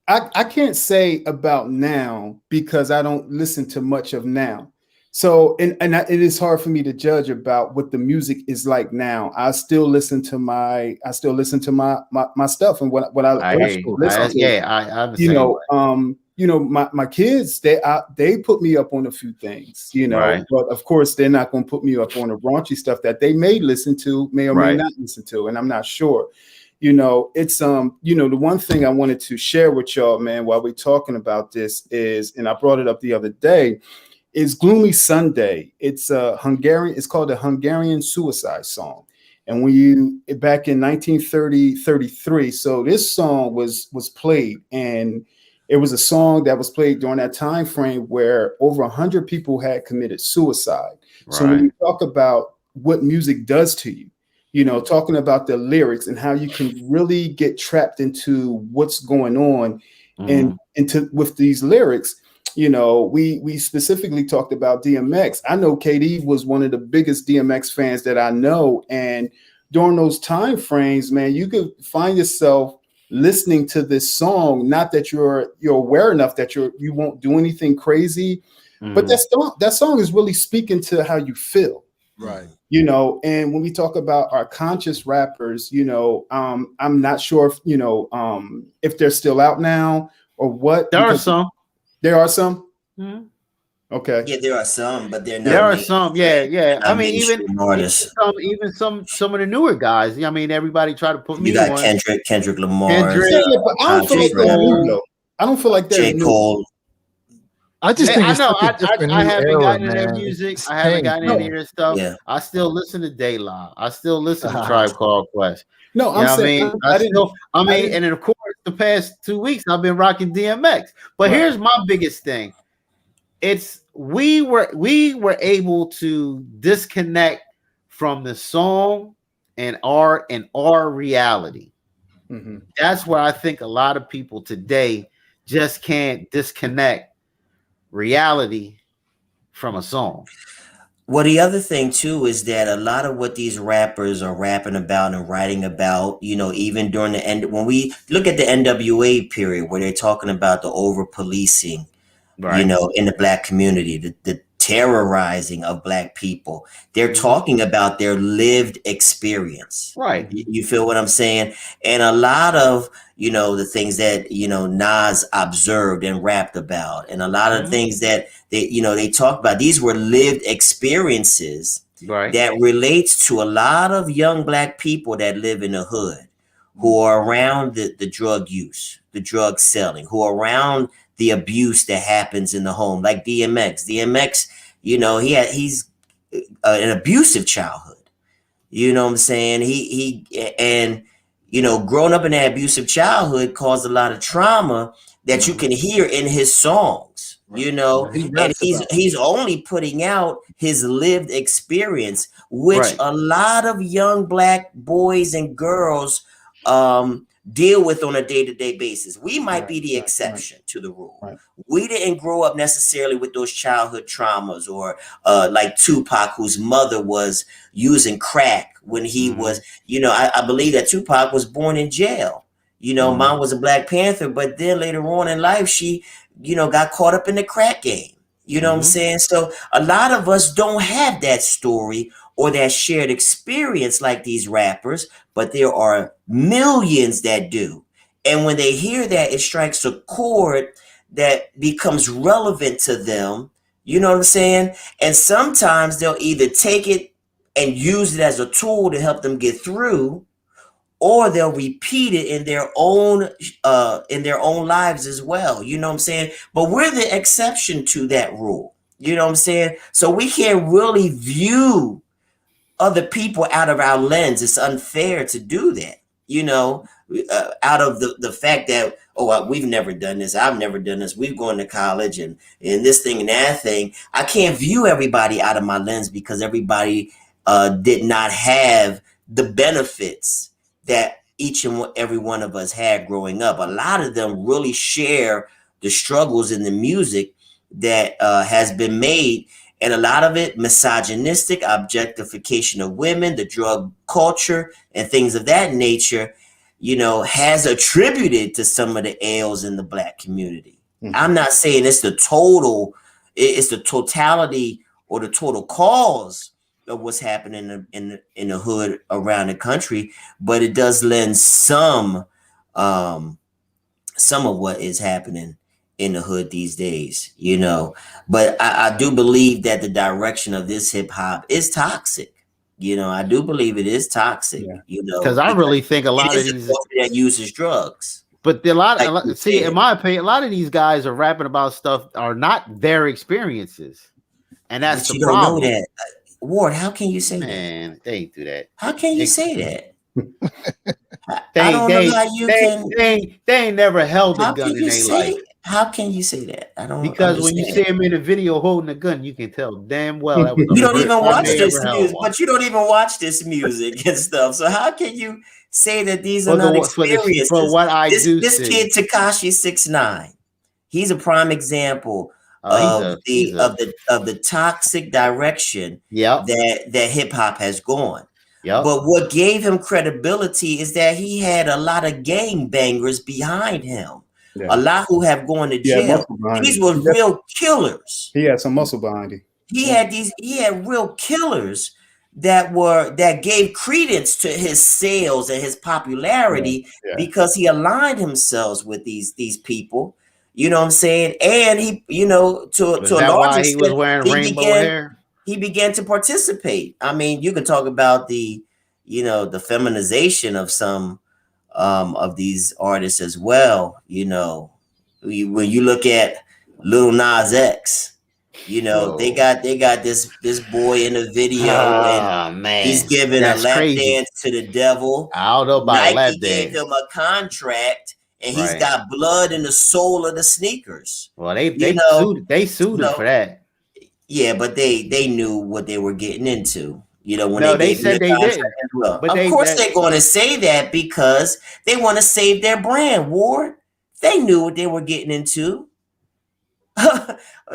I can't say about now because I don't listen to much of now. So, and it is hard for me to judge about what the music is like now. I still listen to my stuff and what I listen to. Yeah, you know, my kids, they put me up on a few things, you know, right. But of course they're not going to put me up on the raunchy stuff that they may listen to, may or may not listen to, and I'm not sure. You know, it's you know, the one thing I wanted to share with y'all, man, while we're talking about this is, and I brought it up the other day, is Gloomy Sunday. It's it's called a Hungarian suicide song. And back in 1933, so this song was played, and it was a song that was played during that time frame where over 100 people had committed suicide. Right. So when you talk about what music does to you, you know, talking about the lyrics and how you can really get trapped into what's going on and with these lyrics. You know, we specifically talked about DMX. I know KD was one of the biggest DMX fans that I know. And during those time frames, man, you could find yourself listening to this song. Not that you're aware enough that you won't do anything crazy, but that song is really speaking to how you feel. Right. You know, and when we talk about our conscious rappers, you know, I'm not sure if, you know, if they're still out now or what. There are some. There are some. Mm-hmm. Okay. Yeah, there are some, but they're not. There are some. Yeah. I mean, even some of the newer guys. I mean, everybody try to put me. You got on. Kendrick Lamar. Yeah, but I don't feel like they're new, though. I don't feel like they're J. Cole. I just think I haven't gotten into their music. I haven't gotten into their stuff. Yeah. I still listen to De La. I still listen to Tribe Called Quest. No, I'm saying and then of course the past 2 weeks I've been rocking DMX. But here's my biggest thing. It's we were able to disconnect from the song and our reality. Mm-hmm. That's where I think a lot of people today just can't disconnect reality from a song. Well, the other thing too is that a lot of what these rappers are rapping about and writing about, you know, even during the end, when we look at the NWA period where they're talking about the over policing, you know, in the Black community, the terrorizing of Black people, they're talking about their lived experience. Right. You feel what I'm saying? And a lot of, you know, the things that, you know, Nas observed and rapped about, and a lot of things that they talked about, these were lived experiences that relates to a lot of young Black people that live in the hood, who are around the drug use, the drug selling, who are around the abuse that happens in the home, like DMX, you know, he's an abusive childhood. You know what I'm saying? And you know, growing up in that abusive childhood caused a lot of trauma that you can hear in his songs, you know, and he's only putting out his lived experience, which a lot of young Black boys and girls deal with on a day-to-day basis. We might be the exception to the rule. We didn't grow up necessarily with those childhood traumas, or like Tupac, whose mother was using crack when he was, you know, I believe that Tupac was born in jail. You know, mom was a Black Panther, but then later on in life, she, you know, got caught up in the crack game. You know what I'm saying? So a lot of us don't have that story or that shared experience like these rappers, but there are millions that do. And when they hear that, it strikes a chord that becomes relevant to them. You know what I'm saying? And sometimes they'll either take it and use it as a tool to help them get through, or they'll repeat it in their own lives as well. You know what I'm saying? But we're the exception to that rule. You know what I'm saying? So we can't really view other people out of our lens. It's unfair to do that, you know, out of the fact that, we've never done this. I've never done this. We've gone to college and this thing and that thing. I can't view everybody out of my lens because everybody did not have the benefits that each and every one of us had growing up. A lot of them really share the struggles in the music that has been made, and a lot of it misogynistic, objectification of women, the drug culture, and things of that nature, you know, has attributed to some of the ails in the Black community. I'm not saying it's the totality or the total cause of what's happening in the hood around the country, but it does lend some of what is happening in the hood these days, you know. But I do believe that the direction of this hip hop is toxic. You know, I do believe it is toxic. You know, because I really think a lot of these that uses drugs. But in my opinion, a lot of these guys are rapping about stuff are not their experiences, and that's the problem. Don't know that. Ward, how can you say Man, that? They ain't do that. How can you say that? They ain't never held a gun in their life. How can you say that? I don't because when you see him in a video holding a gun, you can tell damn well that was you don't even watch this music, but you don't even watch this music and stuff. So how can you say that these are not experiences? For what I do, this kid Tekashi 6ix9ine, he's a prime example of the toxic direction that hip hop has gone. But what gave him credibility is that he had a lot of gang bangers behind him. A lot who have gone to jail. These were real killers. He had some muscle behind him. He had real killers that gave credence to his sales and his popularity because he aligned himself with these people. You know what I'm saying? And he, you know, to a large extent, he was wearing rainbow hair. He began to participate. I mean, you can talk about the feminization of some of these artists as well. You know, when you look at Lil Nas X, you know, they got this boy in the video, and he's giving a lap dance to the devil. I don't know about Nike lap dance. gave him a contract, and he's got blood in the sole of the sneakers. Well, they sued him for that. Yeah, but they knew what they were getting into. You know, when they said they did. Well. Of course, they're going to say that because they want to save their brand. Ward, they knew what they were getting into.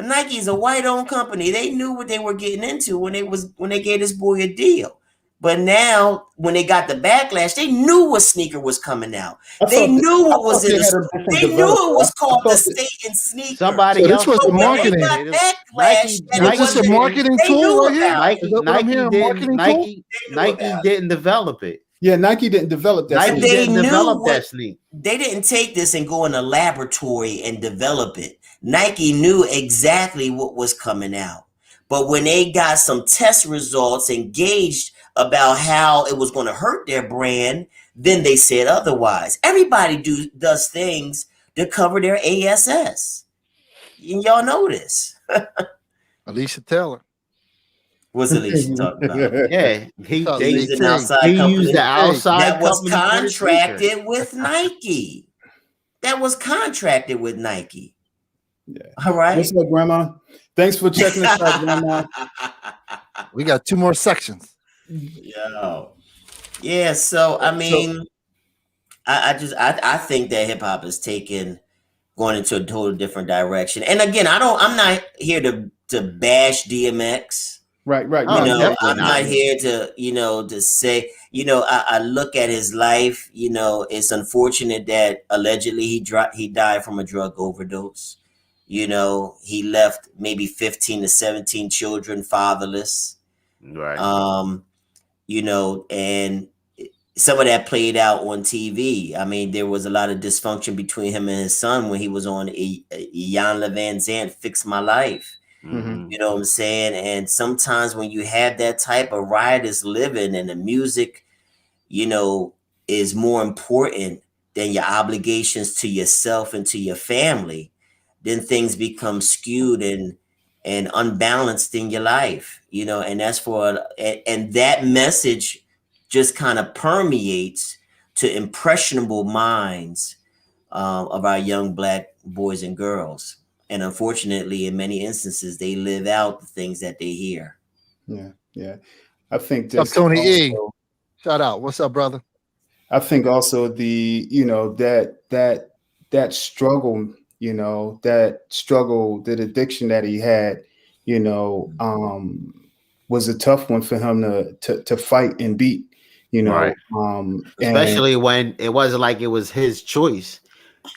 Nike's a white-owned company. They knew what they were getting into when they gave this boy a deal. But now, when they got the backlash, they knew what sneaker was coming out. They knew what was in the. They knew it was called the Satan sneaker. Somebody else. This was the marketing. This was a marketing tool right here. Nike didn't develop it. Yeah, Nike didn't develop that. Nike didn't develop that sneaker. They didn't take this and go in a laboratory and develop it. Nike knew exactly what was coming out. But when they got some test results and gauged about how it was going to hurt their brand, then they said otherwise. Everybody does things to cover their ASS. Y'all know this. Alicia Taylor. What's Alicia talking about? Yeah, They used an outside he company used the outside that was company for the speaker. contracted with Nike. That was contracted with Nike. Yeah. All right. What's up, Grandma? Thanks for checking us out, Grandma. We got 2 more sections. Yeah. So I mean, I think that hip hop is going into a total different direction. And again, I'm not here to bash DMX. Right. You know, I'm not here to, to say, I look at his life, it's unfortunate that allegedly he died from a drug overdose. He left maybe 15 to 17 children fatherless. Right. And some of that played out on TV. I mean, there was a lot of dysfunction between him and his son when he was on Iyanla Vanzant, Fix My Life. Mm-hmm. You know what I'm saying? And sometimes when you have that type of riotous living and the music, is more important than your obligations to yourself and to your family, then things become skewed and unbalanced in your life, and that's and that message just kind of permeates to impressionable minds of our young Black boys and girls. And unfortunately, in many instances, they live out the things that they hear. Yeah. I think What's up, Tony E? Shout out. What's up, brother? I think also the, that struggle, that addiction that he had, was a tough one for him to fight and beat, Right. Especially when it wasn't like it was his choice.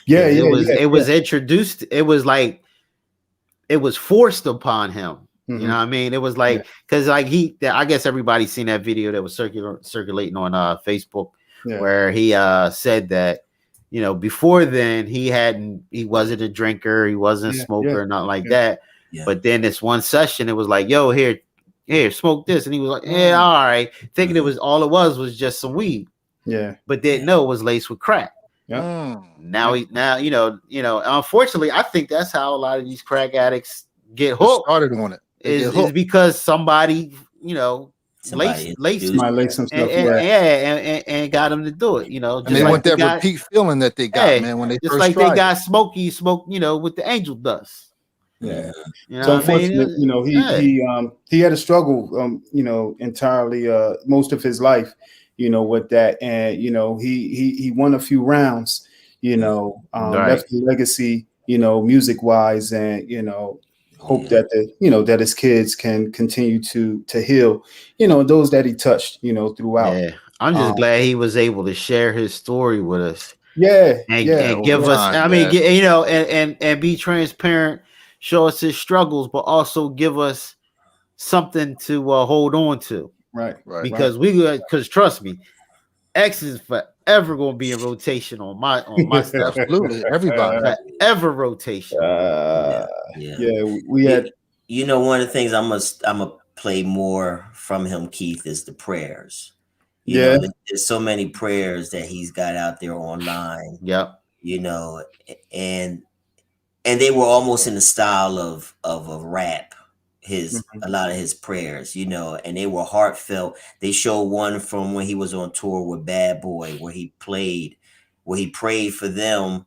It was introduced. It was like it was forced upon him. Mm-hmm. You know what I mean? It was like because I guess everybody's seen that video that was circulating on Facebook where he said that before then he wasn't a drinker, he wasn't a smoker, nothing like that. Yeah. But then this one session, it was like, yo, here, smoke this, and he was like, yeah, all right, thinking it was just some weed. Yeah, but didn't know it was laced with crack. Yeah. Now unfortunately, I think that's how a lot of these crack addicts get hooked. Started on it. Is because somebody, laced some stuff, and got them to do it. Just and they want that repeat feeling that they got, man. When they just like they got Smokey smoke, with the angel dust. Yeah. So unfortunately, he had a struggle, entirely most of his life, with that, and he won a few rounds, left a legacy, music wise, and hope that that his kids can continue to heal, those that he touched, throughout. Yeah, I'm just glad he was able to share his story with us. And give us, and be transparent, show us his struggles, but also give us something to hold on to. Right. Because trust me, X is forever going to be in rotation on my stuff. Absolutely, everybody forever rotation. We had. One of the things I'm gonna play more from him, Keith, is the prayers. There's so many prayers that he's got out there online. Yep. And they were almost in the style of a rap. A lot of his prayers, and they were heartfelt. They showed one from when he was on tour with Bad Boy, where he prayed for them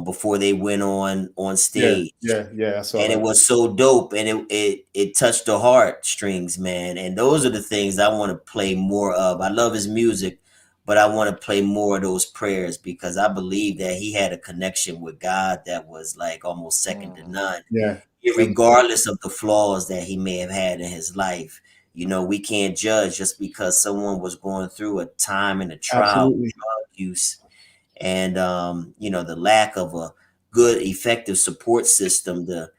before they went on stage. Yeah. And it was so dope, and it touched the heartstrings, man. And those are the things I want to play more of. I love his music, but I want to play more of those prayers because I believe that he had a connection with God that was like almost second to none. Yeah. Regardless of the flaws that he may have had in his life, we can't judge just because someone was going through a time in a trial of drug use and the lack of a good, effective support system to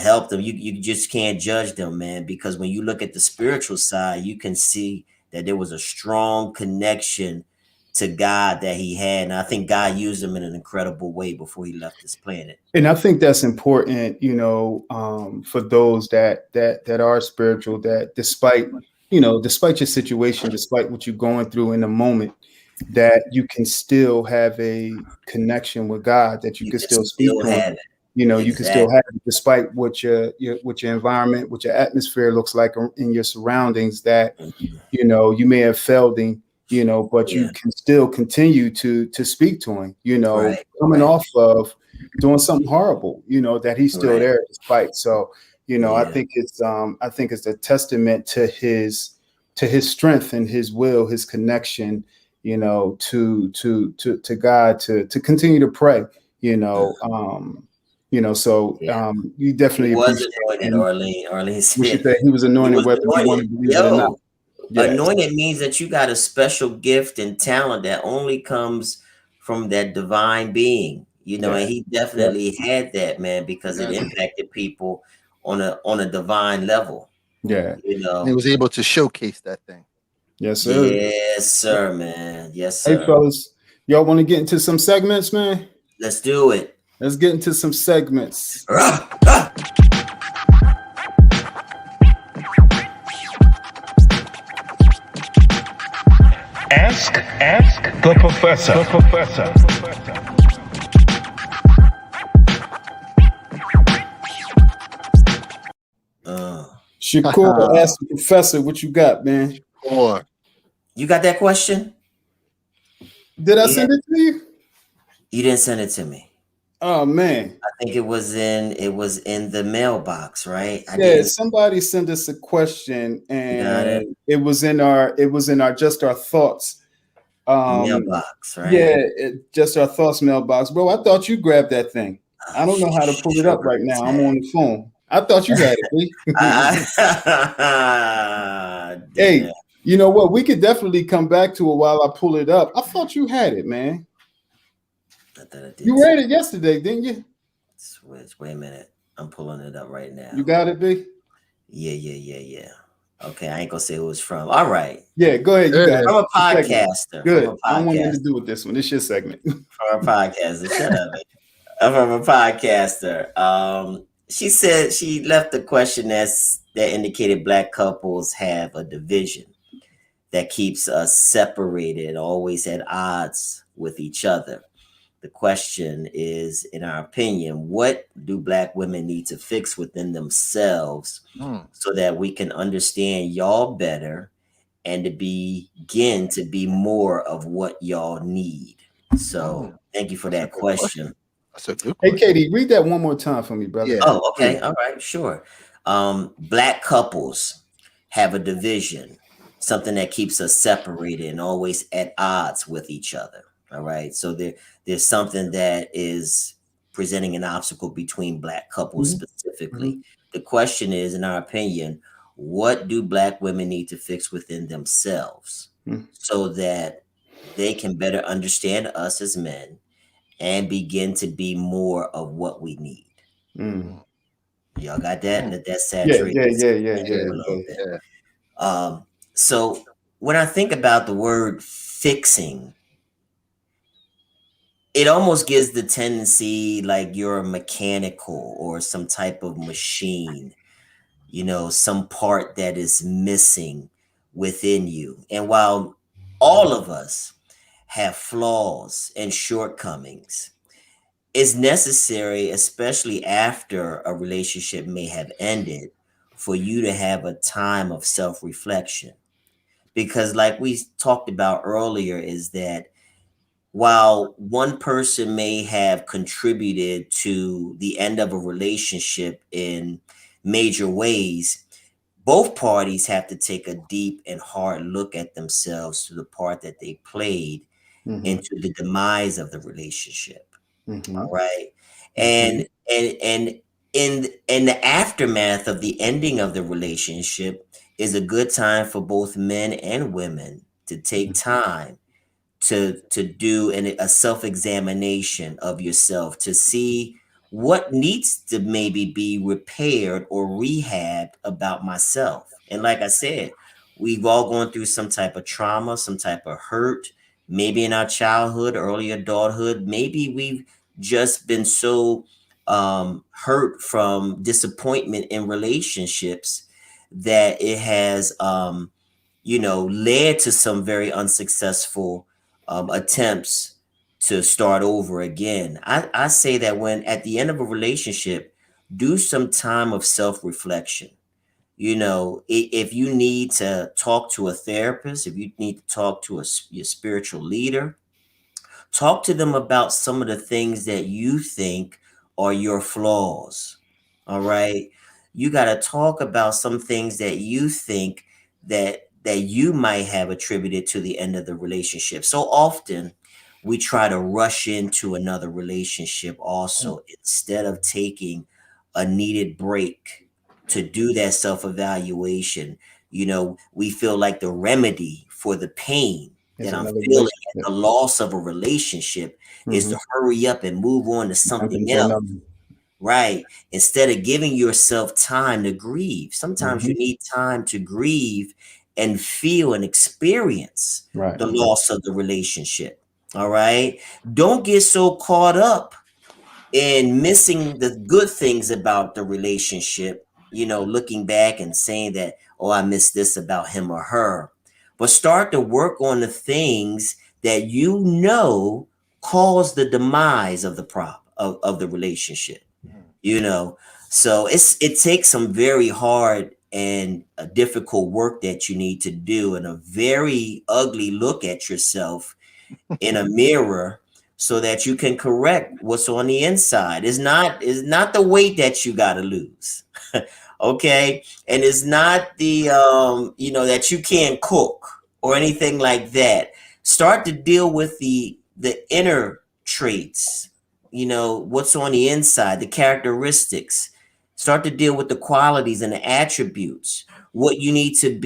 help them. You just can't judge them, man, because when you look at the spiritual side, you can see that there was a strong connection to God that he had. And I think God used him in an incredible way before he left this planet. And I think that's important, for those that are spiritual, that despite your situation, despite what you're going through in the moment, that you can still have a connection with God, that you can still speak to him. You know, you can still have it despite what your environment, what your atmosphere looks like in your surroundings, that, you know, you may have failed him, you know, but you can still continue to speak to him, you know, coming off of doing something horrible, you know, that he's still there despite. So, you know, I think it's a testament to his strength and his will, his connection, you know, to God, to continue to pray, you know. So you definitely he was anointed. Arlene said he was anointed, whether you want to believe it or not. Yes. Anointed means that you got a special gift and talent that only comes from that divine being, you know, and he definitely had that, man, because it impacted people on a divine level. Yeah. You know, and he was able to showcase that thing. Yes, sir. Yes, sir, man. Yes, sir. Hey, fellas, y'all want to get into some segments, man? Let's do it. Let's get into some segments. Ask the professor. Shakur, ask the professor what you got, man. You got that question? Did I send it to you? You didn't send it to me. Oh man, I think it was in the mailbox, right? Somebody sent us a question, and it was in our Just Our Thoughts mailbox, right? Yeah, Just Our Thoughts mailbox, bro. I thought you grabbed that thing. I don't know how to pull it up right now. I'm on the phone. I thought you had it. Hey, you know what? We could definitely come back to it while I pull it up. I thought you had it, man. You read it yesterday, didn't you? Wait a minute. I'm pulling it up right now. You got it, B? Yeah. Okay, I ain't gonna say who it's from. All right. Yeah, go ahead. You got it. I'm a podcaster. Good. I don't want anything to do with this one. This is your segment. From a podcaster. Shut up. I'm from a podcaster. She said she left a question that indicated Black couples have a division that keeps us separated, always at odds with each other. The question is, in our opinion, what do Black women need to fix within themselves so that we can understand y'all better and to begin to be more of what y'all need? So thank you for that question. Hey, Katie, read that one more time for me, brother. Yeah. Oh, okay. All right, sure. Black couples have a division, something that keeps us separated and always at odds with each other. All right. So there's something that is presenting an obstacle between Black couples specifically. The question is, in our opinion, what do Black women need to fix within themselves so that they can better understand us as men and begin to be more of what we need? Y'all got that? Let that saturate. Yeah. So when I think about the word fixing, it almost gives the tendency like you're mechanical or some type of machine, you know, some part that is missing within you. And while all of us have flaws and shortcomings, it's necessary, especially after a relationship may have ended, for you to have a time of self-reflection. Because like we talked about earlier, is that while one person may have contributed to the end of a relationship in major ways, both parties have to take a deep and hard look at themselves to the part that they played into the demise of the relationship. All right. And in the aftermath of the ending of the relationship is a good time for both men and women to take time to do a self-examination of yourself, to see what needs to maybe be repaired or rehabbed about myself. And like I said, we've all gone through some type of trauma, some type of hurt, maybe in our childhood, early adulthood. Maybe we've just been so hurt from disappointment in relationships that it has led to some very unsuccessful attempts to start over again. I say that when at the end of a relationship, do some time of self-reflection. You know, if you need to talk to a therapist, if you need to talk to your spiritual leader, talk to them about some of the things that you think are your flaws. All right. You got to talk about some things that you think that you might have attributed to the end of the relationship. So often we try to rush into another relationship also instead of taking a needed break to do that self-evaluation. You know, we feel like the remedy for the pain that I'm feeling at the loss of a relationship is to hurry up and move on to something else. Right. Instead of giving yourself time to grieve. Sometimes you need time to grieve and feel and experience the loss of the relationship. All right. Don't get so caught up in missing the good things about the relationship, you know, looking back and saying that, oh, I missed this about him or her. But start to work on the things that you know cause the demise of the problem of the relationship. You know, so it takes some very hard and difficult work that you need to do, and a very ugly look at yourself in a mirror so that you can correct what's on the inside. It's not the weight that you got to lose. Okay. And it's not the, you know, that you can't cook or anything like that. Start to deal with the inner traits, you know, what's on the inside, the characteristics. Start to deal with the qualities and the attributes, what you need to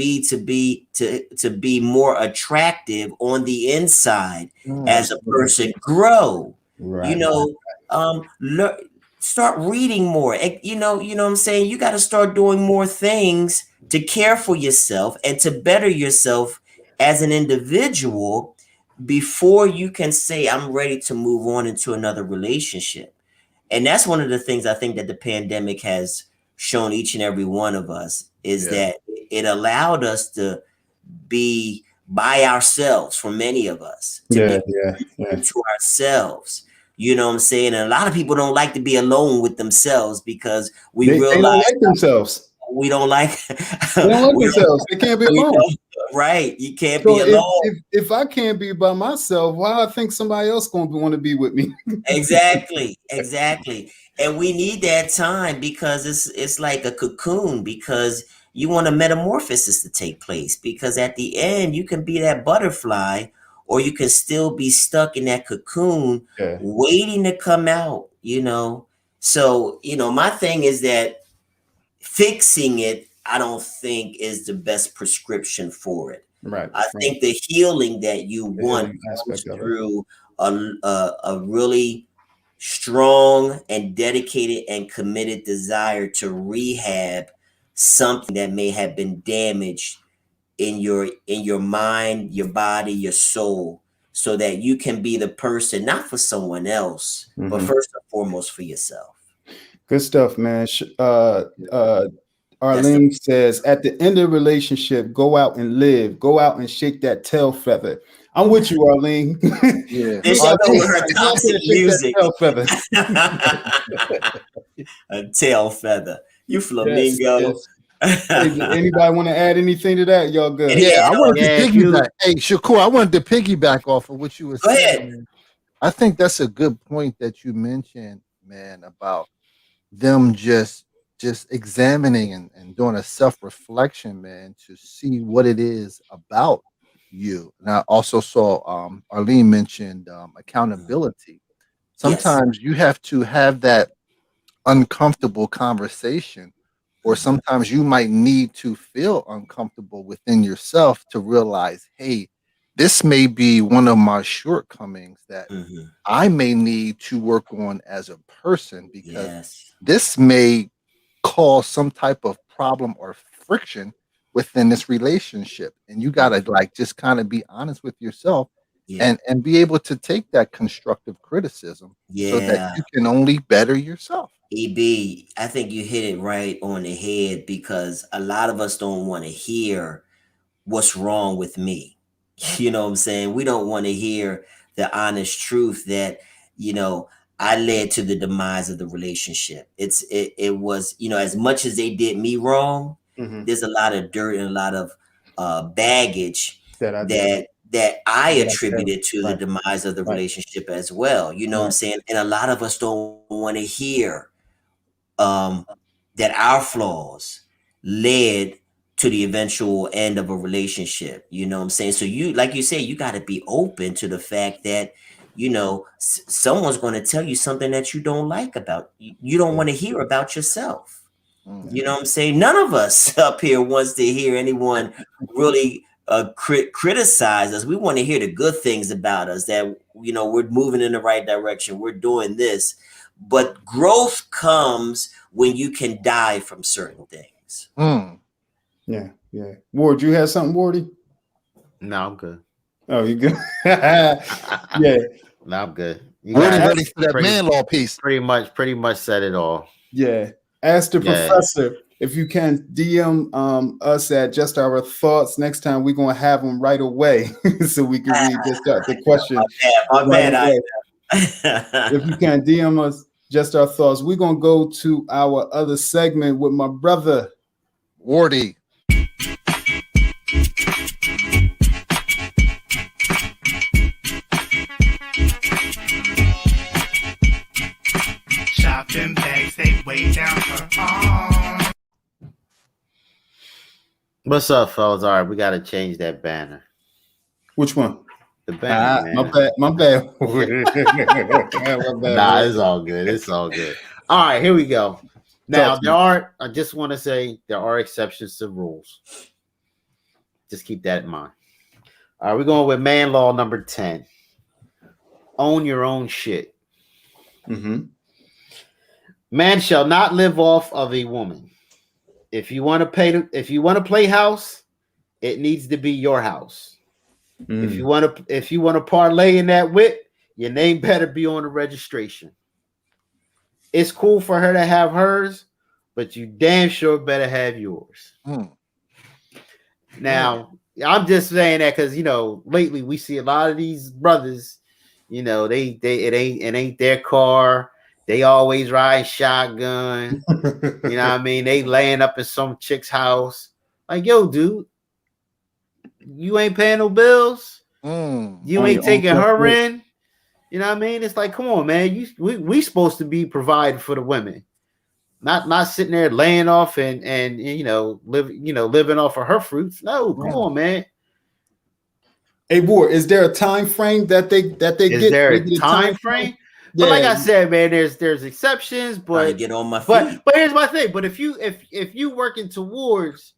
be more attractive on the inside as a person. Grow, you know, start reading more. You know what I'm saying? You got to start doing more things to care for yourself and to better yourself as an individual before you can say, I'm ready to move on into another relationship. And that's one of the things I think that the pandemic has shown each and every one of us is that it allowed us to be by ourselves for many of us, to be to ourselves. You know what I'm saying? And a lot of people don't like to be alone with themselves because they don't like themselves. We don't like they don't like themselves. They can't be alone. Right. You can't be alone. If I can't be by myself, why I think somebody else going to want to be with me? Exactly. And we need that time because it's like a cocoon, because you want a metamorphosis to take place, because at the end you can be that butterfly or you can still be stuck in that cocoon waiting to come out, you know? So, you know, my thing is that fixing it, I don't think is the best prescription for it. Right. I think the healing that you want comes through a really strong and dedicated and committed desire to rehab something that may have been damaged in your mind, your body, your soul, so that you can be the person, not for someone else, but first and foremost for yourself. Good stuff, man. Arlene says, at the end of the relationship, go out and live. Go out and shake that tail feather. I'm with you, Arlene. Yeah. This show with her toxic music. Tail feather. A tail feather. You flamingo. Yes. Anybody want to add anything to that? Y'all good? I wanted to piggyback. Hey, Shakur, I wanted to piggyback off of what you were saying. Ahead. I think that's a good point that you mentioned, man, about them just examining and doing a self-reflection, man, to see what it is about you. And I also saw Arlene mentioned accountability. Sometimes you have to have that uncomfortable conversation, or sometimes you might need to feel uncomfortable within yourself to realize, hey, this may be one of my shortcomings that I may need to work on as a person, because this may cause some type of problem or friction within this relationship. And you got to like just kind of be honest with yourself and be able to take that constructive criticism so that you can only better yourself. EB, I think you hit it right on the head, because a lot of us don't want to hear what's wrong with me. You know what I'm saying? We don't want to hear the honest truth that, you know, I led to the demise of the relationship. It was, you know, as much as they did me wrong, there's a lot of dirt and a lot of baggage that I attributed to the demise of the relationship as well. You know what I'm saying? And a lot of us don't want to hear that our flaws led to the eventual end of a relationship. You know what I'm saying? So you, like you say, you got to be open to the fact that, you know, someone's going to tell you something that you don't like about, you don't want to hear about yourself. You know what I'm saying? None of us up here wants to hear anyone really criticize us. We want to hear the good things about us, that, you know, we're moving in the right direction. We're doing this. But growth comes when you can die from certain things. Yeah. Ward, you have something, Wardy? No, I'm good. Oh, you good? Yeah. No, I'm good. You ready for that man law piece? Pretty much said it all. Yeah. Ask the professor if you can DM us at Just Our Thoughts. Next time we're gonna have them right away so we can read the question. My bad. If you can DM us Just Our Thoughts, we're gonna go to our other segment with my brother Wardy. Shopping bags, they way down her arm. What's up, fellas? All right, we got to change that banner. Which one? The banner. My bad. Nah, it's all good. It's all good. All right, here we go. Now, I just want to say there are exceptions to rules. Just keep that in mind. All right, we're going with man law number 10. Own your own shit. Man shall not live off of a woman. If you want to play house, it needs to be your house. If you want to parlay in that wit, your name better be on the registration. It's cool for her to have hers, but you damn sure better have yours. Now, I'm just saying that because, you know, lately we see a lot of these brothers, you know, it ain't their car. They always ride shotgun. You know what I mean? They laying up in some chick's house. Like, yo, dude, you ain't paying no bills. You ain't taking her in. You know what I mean? It's like, come on, man. We supposed to be providing for the women, not sitting there laying off and living off of her fruits. No, come on, man. Hey, Ward, is there a time frame that they get? Is there a time frame? But like I said, man, there's exceptions, but get on my feet. But here's my thing. But if you working towards,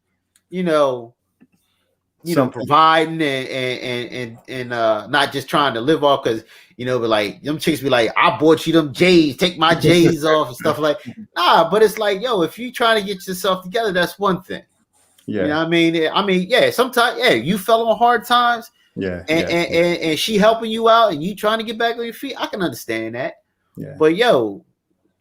providing and not just trying to live off, because but like them chicks be like, I bought you them J's, take my J's off and stuff like. Nah, but it's like, yo, if you trying to get yourself together, that's one thing. Yeah, you know what I mean, yeah. Sometimes, you fell on hard times. And she helping you out and you trying to get back on your feet, I can understand that. Yeah. But you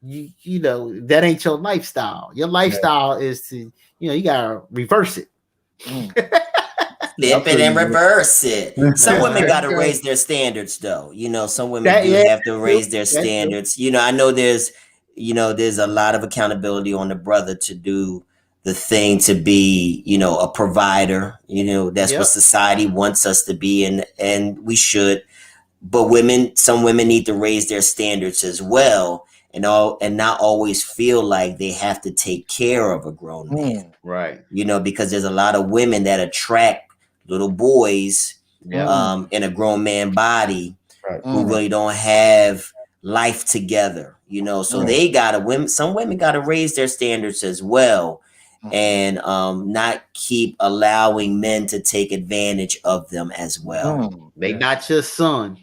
that ain't your lifestyle. Your lifestyle is to, you gotta reverse it. Flip it and reverse it. Some women gotta raise their standards though. Some women do have to raise their standards. I know there's a lot of accountability on the brother to do the thing, to be, a provider, that's what society wants us to be, and we should. But some women need to raise their standards as well, and not always feel like they have to take care of a grown man. Right. Because there's a lot of women that attract little boys in a grown man body who really don't have life together, so some women gotta raise their standards as well. And not keep allowing men to take advantage of them as well. They not your son.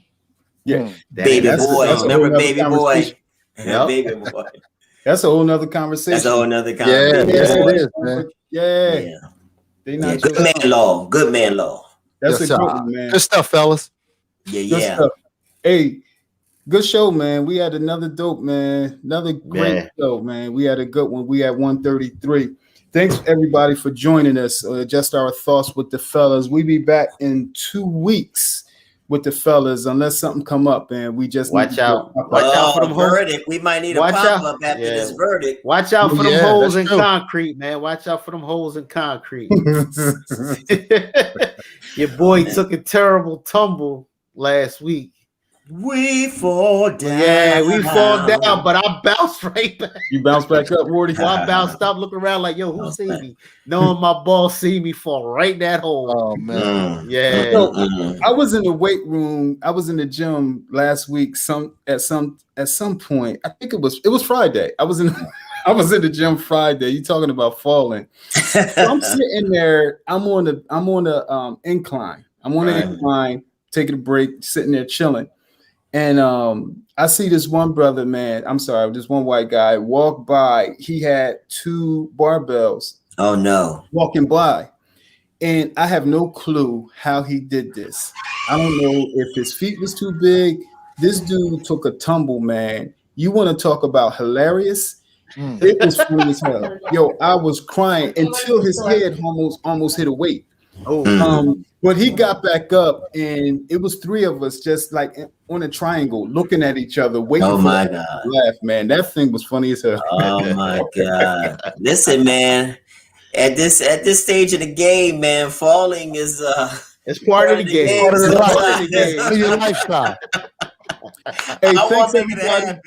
Yeah. Baby boy. Remember baby boy? Yep. Baby boy. That's a whole nother conversation. That's a whole nother conversation. Yeah, it is, man. Yeah. They not good man law. Good man law. That's a good one, man. Good stuff, fellas. Yeah. Stuff. Hey, good show, man. We had another dope, man. Another great show, man. We had a good one. We had 133. Thanks everybody for joining us. Just Our Thoughts with the Fellas. We'll be back in 2 weeks with the fellas, unless something come up and we just Watch out. Watch Watch out for them verdict. We might need a Watch pop out. up after Yeah. this verdict. Watch out for them Yeah, holes that's in true. concrete, man. Watch out for them holes in concrete. Your boy took a terrible tumble last week. We fall down. Yeah, we fall down, but I bounced right back. You bounce back up, Wardy. So I bounced up, looking around like, yo, who seen me? Knowing my ball see me fall right in that hole. Oh man. Yeah. So, I was in the weight room. I was in the gym last week. At some point, I think it was Friday. I was in the gym Friday. You talking about falling? So I'm sitting there. I'm on the incline. I'm on the incline, taking a break, sitting there chilling. And I see this one brother, man. I'm sorry, this one white guy walk by. He had 2 barbells. Oh no! Walking by, and I have no clue how he did this. I don't know if his feet was too big. This dude took a tumble, man. You want to talk about hilarious? It was funny as hell. Yo, I was crying until his head almost hit a weight. But he got back up, and it was 3 of us just like on a triangle, looking at each other, waiting for my us God. to laugh. Man, that thing was funny as hell. Oh my God! Listen, man. At this stage of the game, man, falling is It's part of the game. Part of the Part life. of the game. It's your lifestyle. Hey, I thanks want to make it everybody. happen.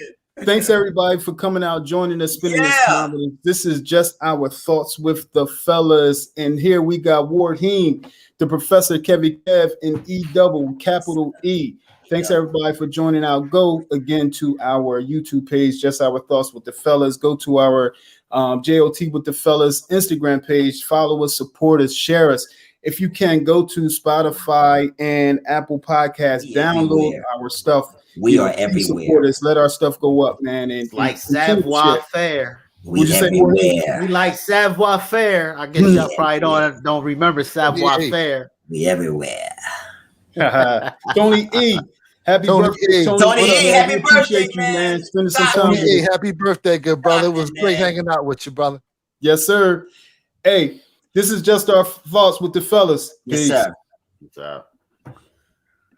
Thanks everybody for coming out, joining us, spending this time with us. This is just our thoughts with the fellas, and here we got Ward Heem, the Professor Kevin Kev, and capital E. Thanks everybody for joining out. Go again to our YouTube page, Just Our Thoughts with the Fellas. Go to our JOT with the Fellas Instagram page. Follow us, support us, share us. If you can, go to Spotify and Apple Podcasts. Download our stuff. We are everywhere. Support us. Let our stuff go up, man. And Like Savoir Faire. We everywhere. We like Savoir Faire. I guess y'all probably don't remember Savoir Faire. We everywhere. Tony E. Happy birthday, Tony E. Happy birthday, appreciate you, man. Spending some time. Tony E, happy birthday, good brother. It was great hanging out with you, brother. Yes, sir. Hey, this is Just Our Thoughts with the Fellas. Yes, Peace. sir. What's up?